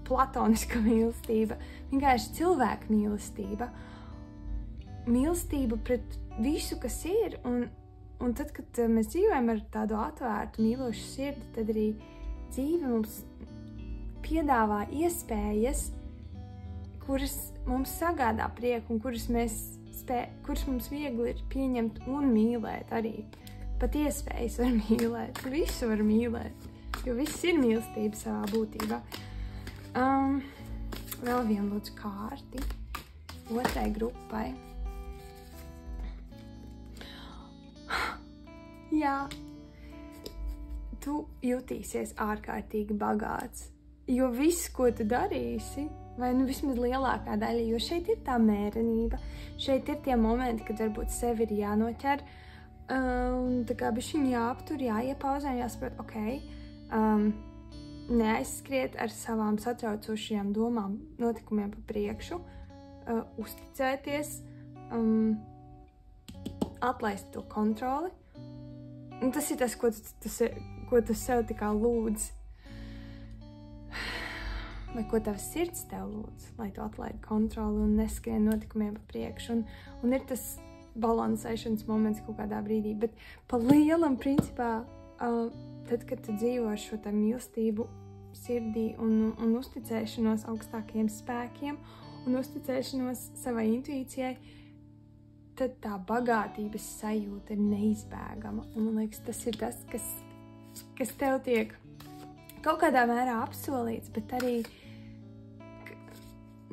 platoniska mīlestība, vienkārši cilvēka mīlestība. Mīlestība pret visu, kas ir, un tad, kad mēs dzīvojam ar tādu atvērtu, mīlošu sirdi, tad arī dzīve mums piedāvā iespējas, kuras mums sagādā prieku un kuras mums viegli ir pieņemt un mīlēt arī. Pat iespējas var mīlēt, visu var mīlēt, jo viss ir mīlestība savā būtībā. Vēl vienu lūdzu kārti otrai grupai. Jā, tu jutīsies ārkārtīgi bagāts, jo viss, ko tu darīsi, vai vismaz lielākā daļa, jo šeit ir tā mērenība, šeit ir tie momenti, kad varbūt sevi ir jānoķer, un tā kā bišķiņ jāaptur, jāiepauzē, jāsaprot, neaizskriet ar savām satraucošajām domām, notikumiem pa priekšu, uzticēties, atlaist to kontroli. Un tas ir tas, ko tu sev tikā lūdz. Vai ko tavs sirds tev lūdz, lai tu atlaidi kontroli un neskrien notikumiem pa priekšu. Un ir tas balansēšanas moments kaut kādā brīdī, bet pa lielam principā, tad, kad tu dzīvo ar šo tā mīlestību sirdī un uzticēšanos augstākajiem spēkiem un uzticēšanos savai intuīcijai, tad tā bagātības sajūta ir neizbēgama. Un man liekas, tas ir tas, kas tev tiek kaut kādā mērā apsolīts, bet arī,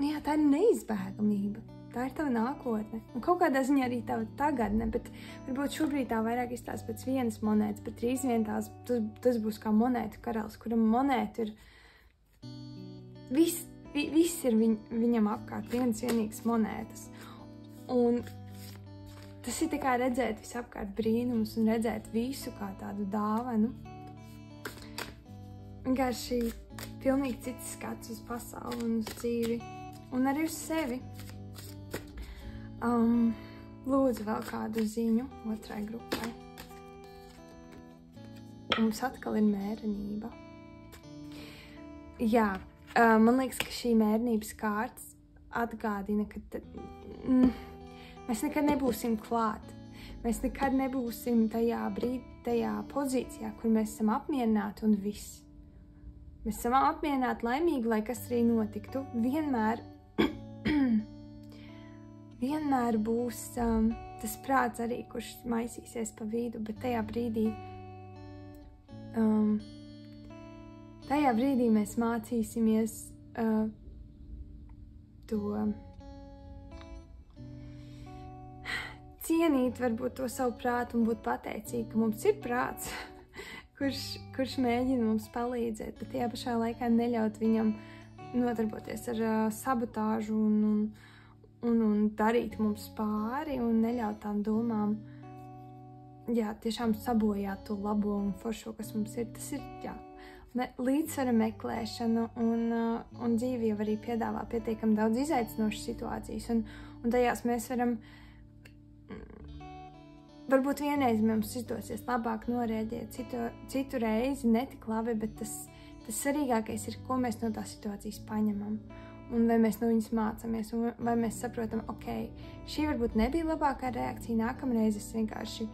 tā ir neizbēgamība. Tā ir tava nākotne. Un kaut kādā ziņā arī tava tagadne, bet varbūt šobrīd tā vairāk izstāsta pēc vienas monētas, bet drīz vien tas būs kā monētu karalis, kuram monētu ir viss ir viņam apkārt, vienīgas monētas. Un tas ir tikai redzēt visapkārt brīnumus un redzēt visu kā tādu dāvanu. Vienkārši pilnīgi cits skats uz pasauli un uz dzīvi un arī uz sevi. Lūdzu vēl kādu ziņu otrai grupai. Mums atkal ir mērenība. Jā, man liekas, ka šī mērenības kārtas atgādina, ka mēs nekad nebūsim klāt. Mēs nekad nebūsim tajā pozīcijā, kur mēs esam apmierināti un viss. Mēs esam apmierināti, laimīgi, lai kas arī notiktu. Vienmēr būs tas prāts arī, kurš maisīsies pa vidu, bet tajā brīdī mēs mācīsimies to cienīt, varbūt to savu prātu un būt pateicīgi, ka mums ir prāts, kurš mēģina mums palīdzēt, bet tajā pašā laikā neļaut viņam nodarboties ar sabotāžu un darīt mums pāri un neļaut tām domām, tiešām sabojāt to labo un foršo, kas mums ir. Tas ir, līdzsvara meklēšana un dzīve jau arī piedāvā pietiekami daudz izaicinošas situācijas, un tajās mēs varam, varbūt vienreiz mums izdosies labāk norēģēt, citu reizi netik labi, bet tas svarīgākais ir, ko mēs no tās situācijas paņemam. Un vai mēs no viņas mācāmies, un vai mēs saprotam, šī varbūt nebija labākā reakcija, nākamreiz es vienkārši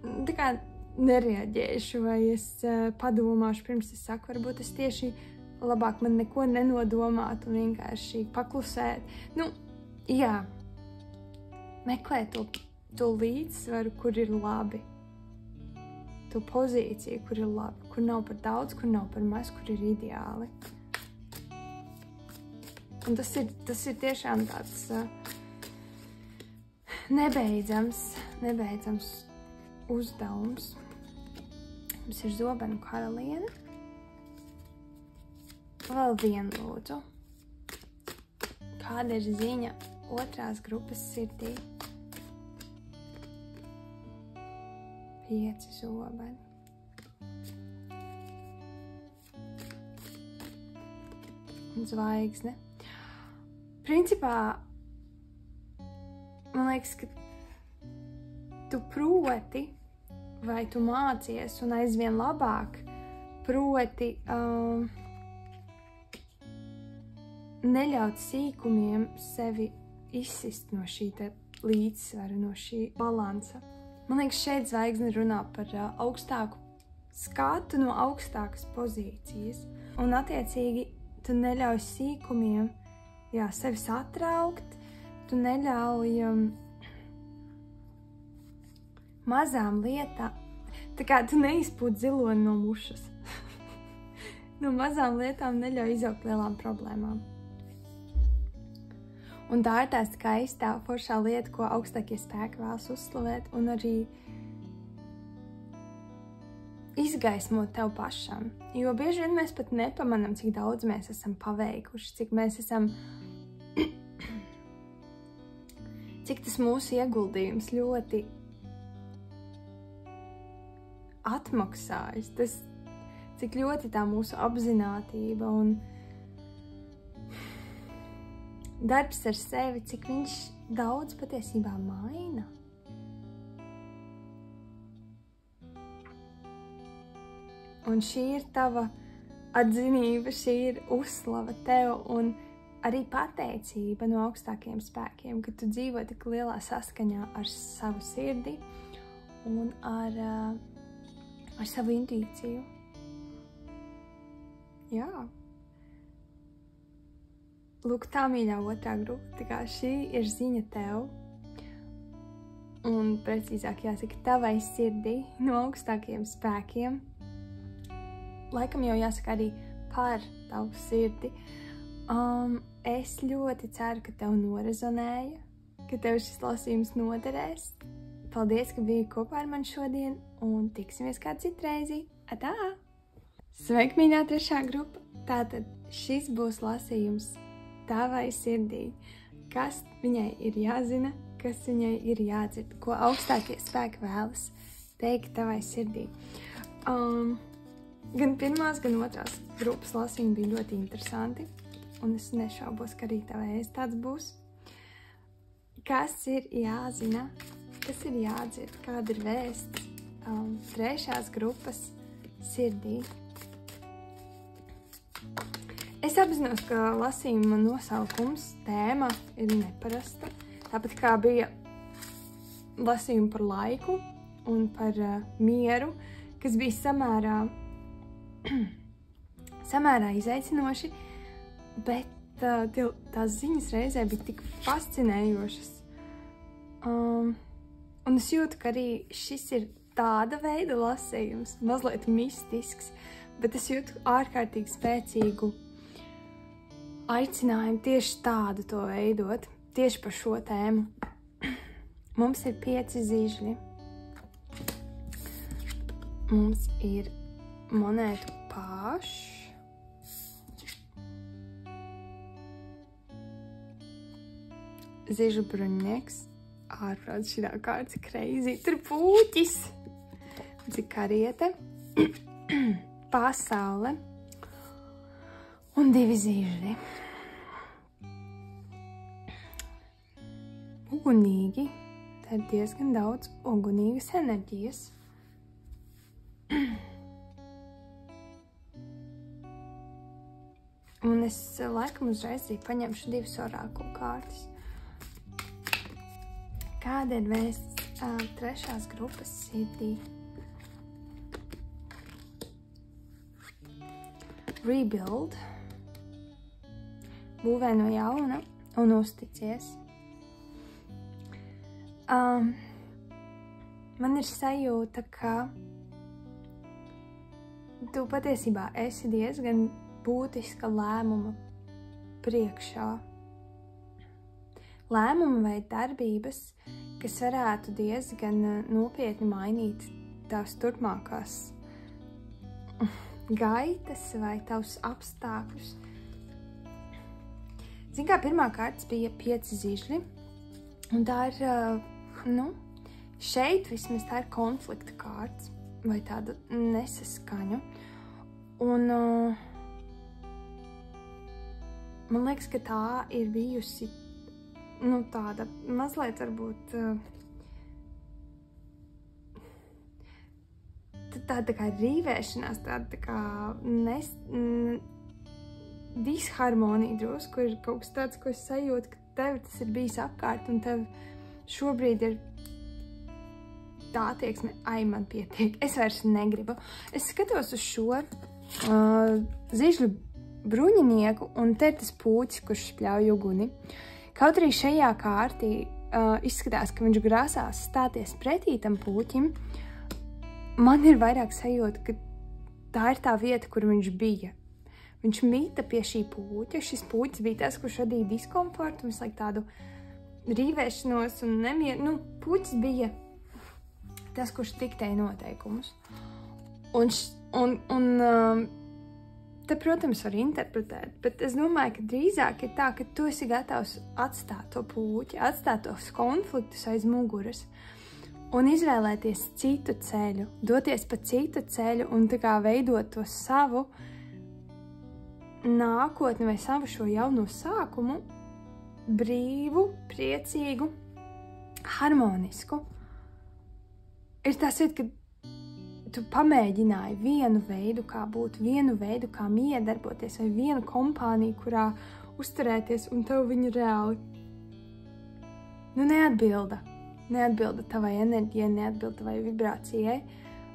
tā kā nereaģēšu, vai es padomāšu pirms es saku, varbūt es tieši labāk man neko nenodomāt un vienkārši paklusēt. Meklēt to līdzsvaru, kur ir labi, to pozīciju, kur ir labi, kur nav par daudz, kur nav par maz, kur ir ideāli. Un tas ir tiešām tāds nebeidzams uzdevums. Mums ir zobenu karaliene. Vēl vienu lūdzu. Kāda ir ziņa otrās grupas sirdī? 5 zobeni. Un zvaigzne. Principā, man liekas, ka tu proti, vai tu mācies un aizvien labāk proti neļaut sīkumiem sevi izsist no šī līdzsvara, no šī balansa. Man liekas, šeit zvaigzne runā par augstāku skatu no augstākas pozīcijas. Un attiecīgi, tu neļauj sīkumiem sevi satraukt, tu neļauj mazām lietām, tā kā tu neizpūt ziloni no mušas. No mazām lietām neļauj izaugt lielām problēmām. Un tā ir tā skaistā, foršā lieta, ko augstākie spēki vēlas uzslavēt un arī izgaismot tev pašam. Jo bieži vien mēs pat nepamanām, cik daudz mēs esam paveikuši, cik tas mūsu ieguldījums ļoti atmaksājas, cik ļoti tā mūsu apzinātība un darbs ar sevi, cik viņš daudz patiesībā maina. Un šī ir tava atzinība, šī ir uzslava tev un arī pateicība no augstākiem spēkiem, ka tu dzīvo tik lielā saskaņā ar savu sirdi un ar savu intuīciju. Jā. Lūk, tā mīļā otrā grupa, tā kā šī ir ziņa tev, un precīzāk jāsaka tavai sirdī no augstākiem spēkiem. Laikam jau jāsaka arī par tavu sirdi. Es ļoti ceru, ka tev norezonēja, ka tev šis lasījums noderēs. Paldies, ka biji kopā ar mani šodien, un tiksimies kādu citu reizi. Atā! Sveiki, mīļā trešā grupa! Tātad šis būs lasījums tavai sirdī, kas viņai ir jāzina, kas viņai ir jādzird, ko augstākie spēki vēlas teikt tavai sirdī. Gan pirmās, gan otrās grupas lasījumi bija ļoti interesanti, un es nešaubos, ka arī tavējais tāds būs. Kas ir jāzina, kas ir jādzird, kāda ir vēsts trešās grupas sirdī? Es apzinos, ka lasījuma nosaukums, tēma ir neparasta, tāpat kā bija lasījumi par laiku un par mieru, kas bija samērā izaicinoši, bet tās ziņas reizē bija tik fascinējošas. Un es jūtu, ka arī šis ir tāda veida lasījums, mazliet mistisks, bet es jūtu ārkārtīgi spēcīgu aicinājumu tieši tādu to veidot, tieši par šo tēmu. Mums ir 5 zīžļi. Mums ir monētu pāšs. Zīžu bruņnieks. Ārprāts šitā kārts crazy. Tur pūķis. Dzikariete. Pasaule. Un 2 zīžļi. Ugunīgi. Tā ir diezgan daudz ugunīgas enerģijas. Un es laikam uzreiz arī paņemšu 2 orākulu kārtas. Kāda ir vēsts trešās grupas sirdī? Rebuild. Būvē no jauna un uzticies. Man ir sajūta, ka tu patiesībā esi diezgan būtiska lēmuma priekšā. Lēmuma vai darbības, kas varētu diezgan nopietni mainīt tavas turpmākās gaitas vai tavus apstākļus. Zini, kā pirmā kārtas bija 5 zižļi, un tā ir, šeit vismaz tā ir konflikta kārts vai tāda nesaskaņu. Un man liekas, ka tā ir bijusi, tāda mazliet varbūt tāda kā rīvēšanās, tāda kā disharmonija drusku, kur ir kaut kas tāds, ko es sajūtu, ka tev tas ir bijis apkārt, un tev šobrīd ir tā attieksme, man pietiek, es vairs negribu. Es skatos uz šo zižļu bruņinieku, un te ir tas pūķis, kurš pļauj uguni. Kaut arī šajā kārtī izskatās, ka viņš grasās stāties pretī tam pūķim, man ir vairāk sajūta, ka tā ir tā vieta, kur viņš bija. Viņš mīta pie šī pūķa. Šis pūķis bija tas, kurš radīja diskomfortu, visu laiku tādu rīvēšanos un nemieru. Pūķis bija tas, kurš diktēja noteikumus. Un te, protams, var interpretēt, bet es domāju, ka drīzāk ir tā, ka tu esi gatavs atstāt to pūķi, atstāt tos konfliktus aiz muguras un izvēlēties citu ceļu, doties pa citu ceļu un tā kā veidot to savu nākotni vai savu šo jauno sākumu brīvu, priecīgu, harmonisku. Ir tas vieta, ka tu pamēģināji vienu veidu, kā būt, vienu veidu, kā miedarboties, vai vienu kompāniju, kurā uzturēties, un tev viņa reāli neatbilda tavai enerģijai, neatbilda tavai vibrācijai,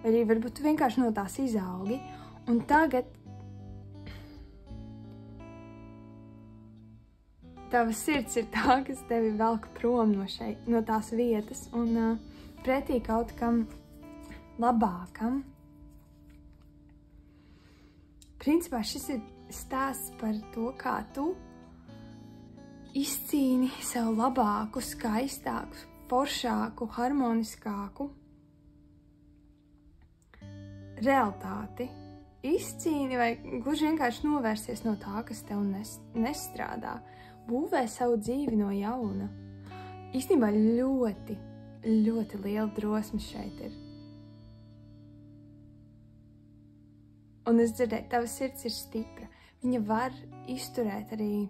vai arī varbūt tu vienkārši no tās izaugi, un tagad tava sirds ir tā, kas tevi velk prom no tās vietas, un pretī kaut kam labākam. Principā šis ir stāsts par to, kā tu izcīni sev labāku, skaistāku, foršāku, harmoniskāku realitāti. Izcīni vai gluži vienkārši novērsies no tā, kas tev nestrādā. Būvē savu dzīvi no jauna. Īstenībā ļoti, ļoti liela drosme šeit ir. Un es dzirdēju, tava sirds ir stipra. Viņa var izturēt arī.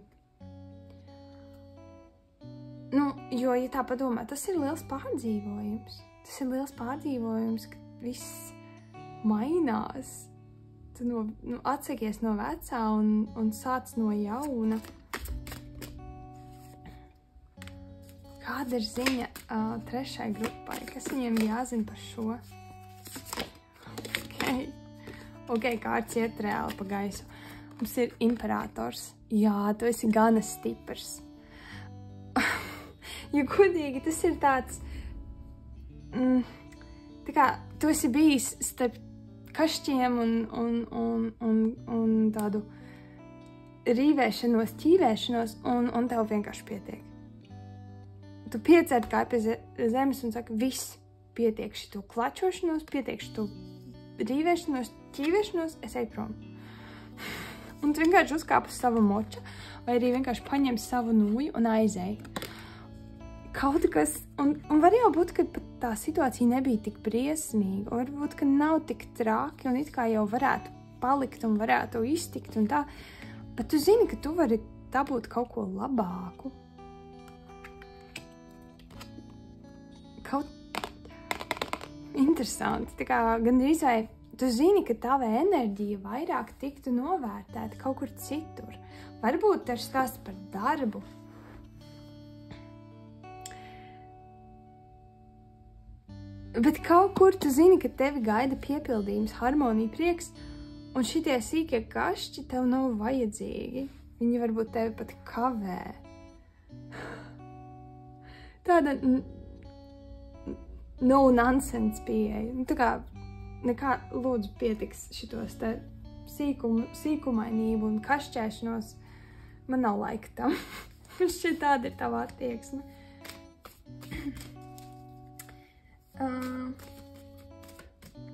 Jo, ja tā padomā, tas ir liels pārdzīvojums. Tas ir liels pārdzīvojums, ka viss mainās. Tu atsakies no vecā un sāc no jauna. Kāda ir ziņa trešai grupai? Kas viņiem jāzina par šo? Ok, kārts iet reāli pa gaisu. Mums ir imperators. Jā, tu esi gana stiprs. Jo godīgi, tas ir tāds... tā kā tu esi bijis starp kašķiem un tādu rīvēšanos, ķīvēšanos, un tev vienkārši pietiek. Tu piecēri kāju pie zemes un saka, viss, pietiek šito klačošanos, pietiek šito rīvēšanos, ķīvēšanos, es eju prom. Un tu vienkārši uzkāp uz savu moča, vai arī vienkārši paņem savu nūju un aizēj. Kaut kas, un var jau būt, ka pat tā situācija nebija tik briesmīga, varbūt, ka nav tik traki, un it kā jau varētu palikt un varētu iztikt un tā, bet tu zini, ka tu vari dabūt kaut ko labāku. Kaut interesanti, tā kā gandrīz vai tu zini, ka tava enerģija vairāk tiktu novērtēta kaut kur citur. Varbūt tas ir stāsts par darbu. Bet kaut kur tu zini, ka tevi gaida piepildījums, harmonija, prieks, un šitie sīkie kašķi tev nav vajadzīgi. Viņi varbūt tevi pat kavē. Tāda no nonsense pieeja. Tā kā nekā lūdzu pietiks šitos te sīkumainību un kašķēšanos. Man nav laika tam. Šķiet tāda ir tava attieksme.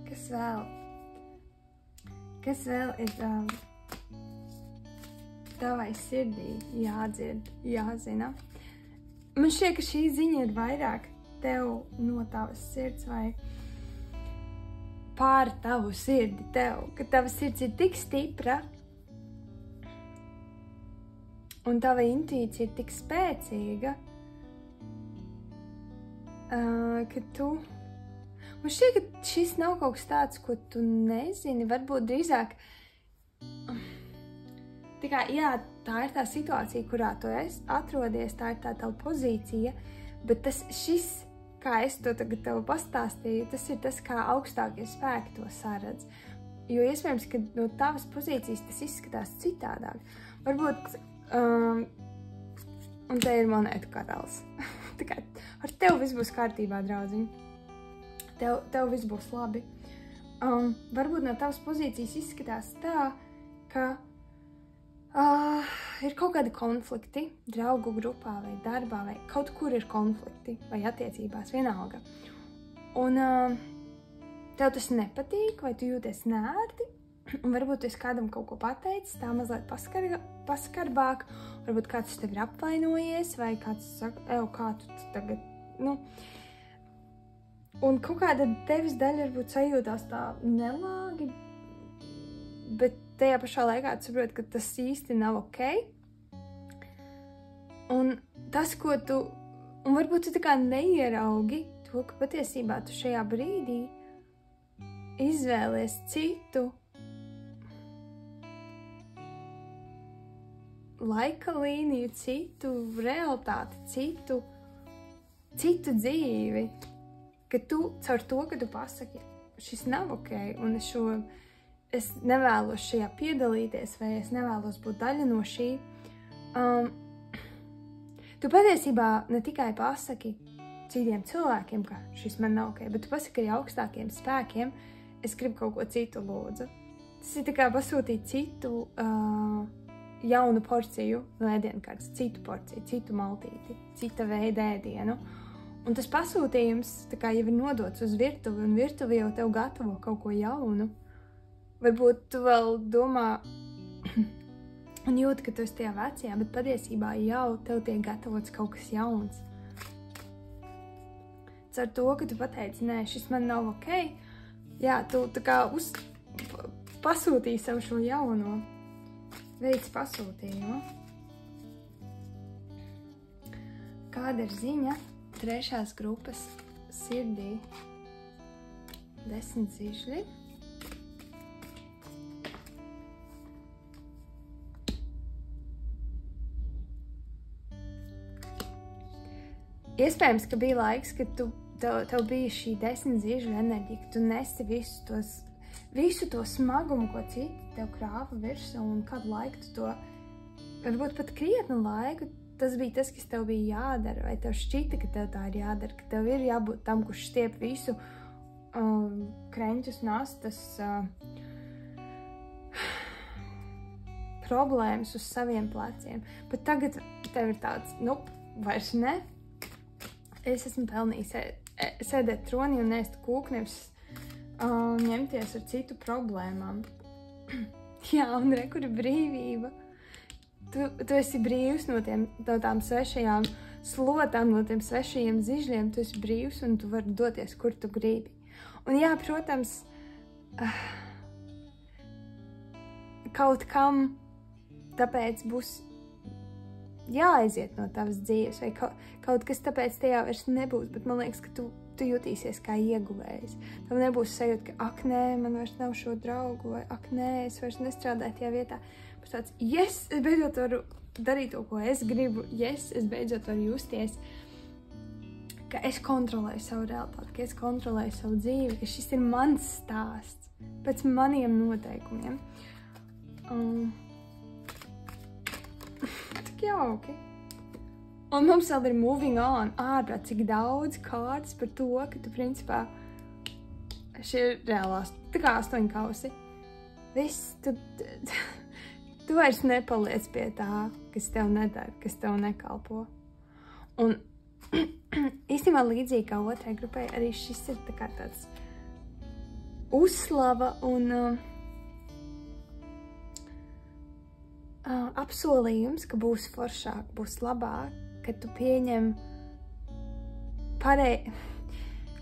Kas vēl? Kas vēl ir tavai sirdī jādzird, jāzina? Man šķiet, ka šī ziņa ir vairāk tev no tavas sirds vai pār tavu sirdi tev, ka tava sirds ir tik stipra un tava intuīcija ir tik spēcīga, ka tu... Man šķiet, ka šis nav kaut kas tāds, ko tu nezini, varbūt drīzāk... Tikai, jā, tā ir tā situācija, kurā tu atrodies, tā ir tā tava pozīcija, bet šis, kā es to tagad tev pastāstīju, tas ir tas, kā augstākie spēki to saredz. Jo iespējams, ka no tavas pozīcijas tas izskatās citādāk. Varbūt, un te ir monētu karalis. Tikai ar tev viss būs kārtībā, draudziņi. Tev viss būs labi. Varbūt no tavas pozīcijas izskatās tā, ka ir kaut kādi konflikti draugu grupā vai darbā, vai kaut kur ir konflikti, vai attiecībās, vienalga. Un tev tas nepatīk, vai tu jūties nērti, un varbūt tu esi kādam kaut ko pateicis, tā mazliet paskarbāk, varbūt kāds tev ir apvainojies, vai kāds saka, kā tu tagad, un kaut kāda tevis daļa varbūt sajūtās tā nelāgi, bet tajā pašā laikā tu saproti, ka tas īsti nav ok. Un tas, ko tu... Un varbūt tu tā kā neieraugi to, ka patiesībā tu šajā brīdī izvēlies citu laika līniju, citu realitāti, citu dzīvi. Ka tu, caur to, ka tu pasaki, šis nav ok, un es nevēlos šajā piedalīties, vai es nevēlos būt daļa no šī. Tu patiesībā ne tikai pasaki citiem cilvēkiem, ka šis man nav ok, bet tu pasaki arī augstākiem spēkiem, es gribu kaut ko citu lūdzu. Tas ir tā kā pasūtīt citu jaunu porciju no ēdienkartes, citu porciju, citu maltīti, cita veida ēdienu. Un tas pasūtījums tā kā jau ir nodots uz virtuvi, un virtuvi jau tev gatavo kaut ko jaunu. Varbūt tu vēl domā un jūti, ka tu esi tajā vecajā, bet patiesībā jau tev tiek gatavots kaut kas jauns. Caur to, ka tu pateici, nē, šis man nav ok, jā, tu tā kā pasūtīji savu šo jauno veids pasūtījumu. Kāda ir ziņa? Trešās grupas sirdī 10 zišļi. Iespējams, ka bija laiks, kad tev bija šī 10 zišļu enerģija, ka tu nesi visu to smagumu, ko citi tev krāva virsū, un kādu laiku tu to, varbūt pat krietnu laiku, tas bija tas, kas tev bija jādara, vai tev šķita, ka tev tā ir jādara, ka tev ir jābūt tam, kurš stiep visu kreņķus, nastas, problēmas uz saviem pleciem. Bet tagad tev ir tāds, vairs ne. Es esmu pelnījis sēdēt tronī un ēst kūku, nevis ņemties ar citu problēmām. Jā, un re, kur ir brīvība. Tu esi brīvs no tām svešajām slotām, no tiem svešajiem zižļiem, tu esi brīvs un tu vari doties, kur tu gribi. Un jā, protams, kaut kam tāpēc būs jāaiziet no tavas dzīves, vai kaut kas tāpēc tajā vairs nebūs, bet man liekas, ka tu jutīsies kā ieguvējs. Tev nebūs sajūta, ka ak, nē, man vairs nav šo draugu, vai ak, nē, es vairs nestrādāju tajā vietā. Būs tāds, yes, es beidzot varu darīt to, ko es gribu, yes, es beidzot varu justies, ka es kontrolēju savu realitāti, ka es kontrolēju savu dzīvi, ka šis ir mans stāsts, pēc maniem noteikumiem. Tik jauki. Un mums vēl ir moving on ārprāt, cik daudz kārtas par to, ka tu principā šie ir reālās, tā kā 8 kausi. Viss, tu vairs nepaliec pie tā, kas tev nedara, kas tev nekalpo. Un īstenībā līdzīgi kā otrai grupai, arī šis ir tā kā tāds uzslava un apsolījums, ka būs foršāk, būs labāk, ka tu pieņem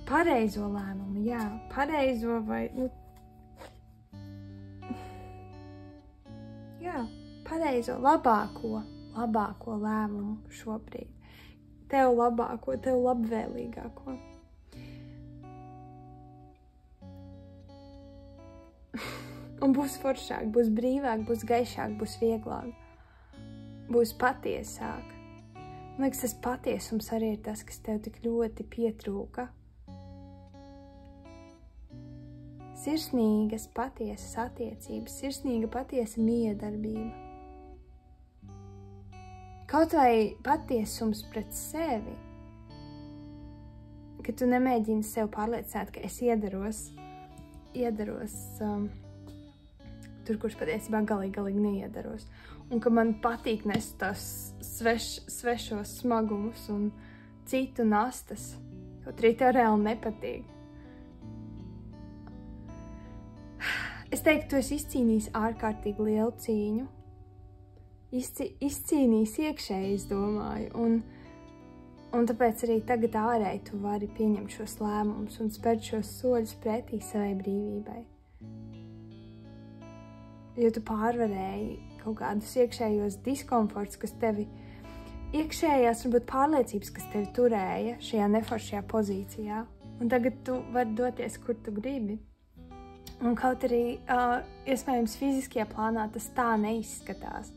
pareizo lēmumu, jā, pareizo vai, jā, pareizo, labāko lēmumu šobrīd. Tev labāko, tev labvēlīgāko. Un būs foršāk, būs brīvāk, būs gaišāk, būs vieglāk, būs patiesāk. Man liekas, tas patiesums arī ir tas, kas tev tik ļoti pietrūka. Sirsnīgas, patiesas attiecības, sirsnīga, patiesa miedarbība. Kaut vai patiesums pret sevi, ka tu nemēģini sev pārliecināt, ka es iedaros tur, kurš patiesībā galīgi neiedaros. Un ka man patīk nest tās svešos smagumus un citu nastas, kaut arī tev reāli nepatīk. Es teiktu, tu esi izcīnījis ārkārtīgi lielu cīņu. Izcīnījis iekšēji, es domāju, un tāpēc arī tagad ārēji tu vari pieņemt šos lēmumus un spērt šos soļus pretī savai brīvībai. Jo tu pārvarēji kaut kādus iekšējos diskomforts, kas tevi iekšējās, varbūt pārliecības, kas tevi turēja šajā neforšajā pozīcijā. Un tagad tu vari doties, kur tu gribi. Un kaut arī, iespējams, fiziskajā plānā tas tā neizskatās.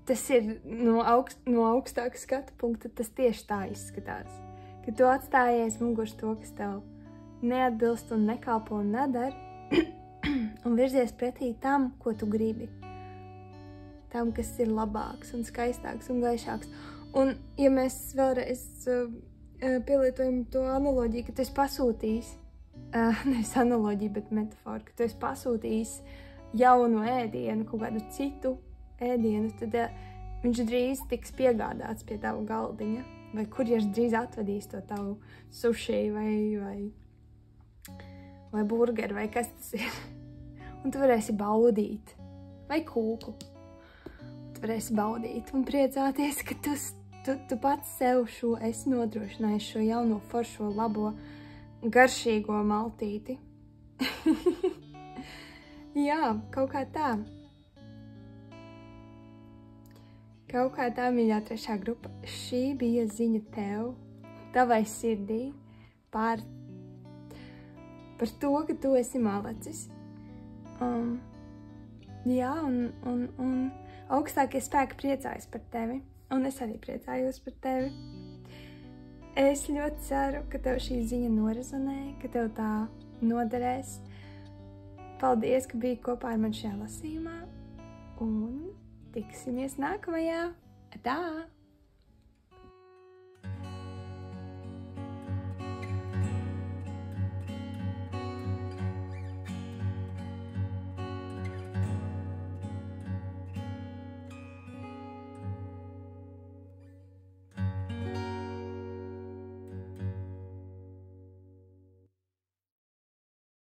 Tas ir no augstāka skatu punkta, tas tieši tā izskatās. Ka tu atstājies muguras to, kas tev neatbilst un nekalpo un nedara, un virzies pretī tam, ko tu gribi. Tam, kas ir labāks un skaistāks un gaišāks. Un, ja mēs vēlreiz pielietojam to analoģiju, ka tu esi pasūtījis, nevis analoģija, bet metafora, ka tu esi pasūtījis jaunu ēdienu, kaut kādu citu ēdienu, tad viņš drīz tiks piegādāts pie tava galdiņa, vai kurjers drīz atvedīs to tavu sushi vai burgeru, vai kas tas ir. Un tu varēsi baudīt, vai kūku. Tu varēsi baudīt un priecāties, ka tu pats sev šo esi nodrošinājis, šo jauno foršo, labo, garšīgo maltīti. Jā, kaut kā tā. Kaut kā tā, mīļā trešā grupa. Šī bija ziņa tev, tavai sirdī, par to, ka tu esi malacis. Jā, un augstākie spēki priecājas par tevi, un es arī priecājos par tevi. Es ļoti ceru, ka tev šī ziņa norezonē, ka tev tā noderēs. Paldies, ka biji kopā ar mani šajā lasījumā, un tiksimies nākamajā. Tā!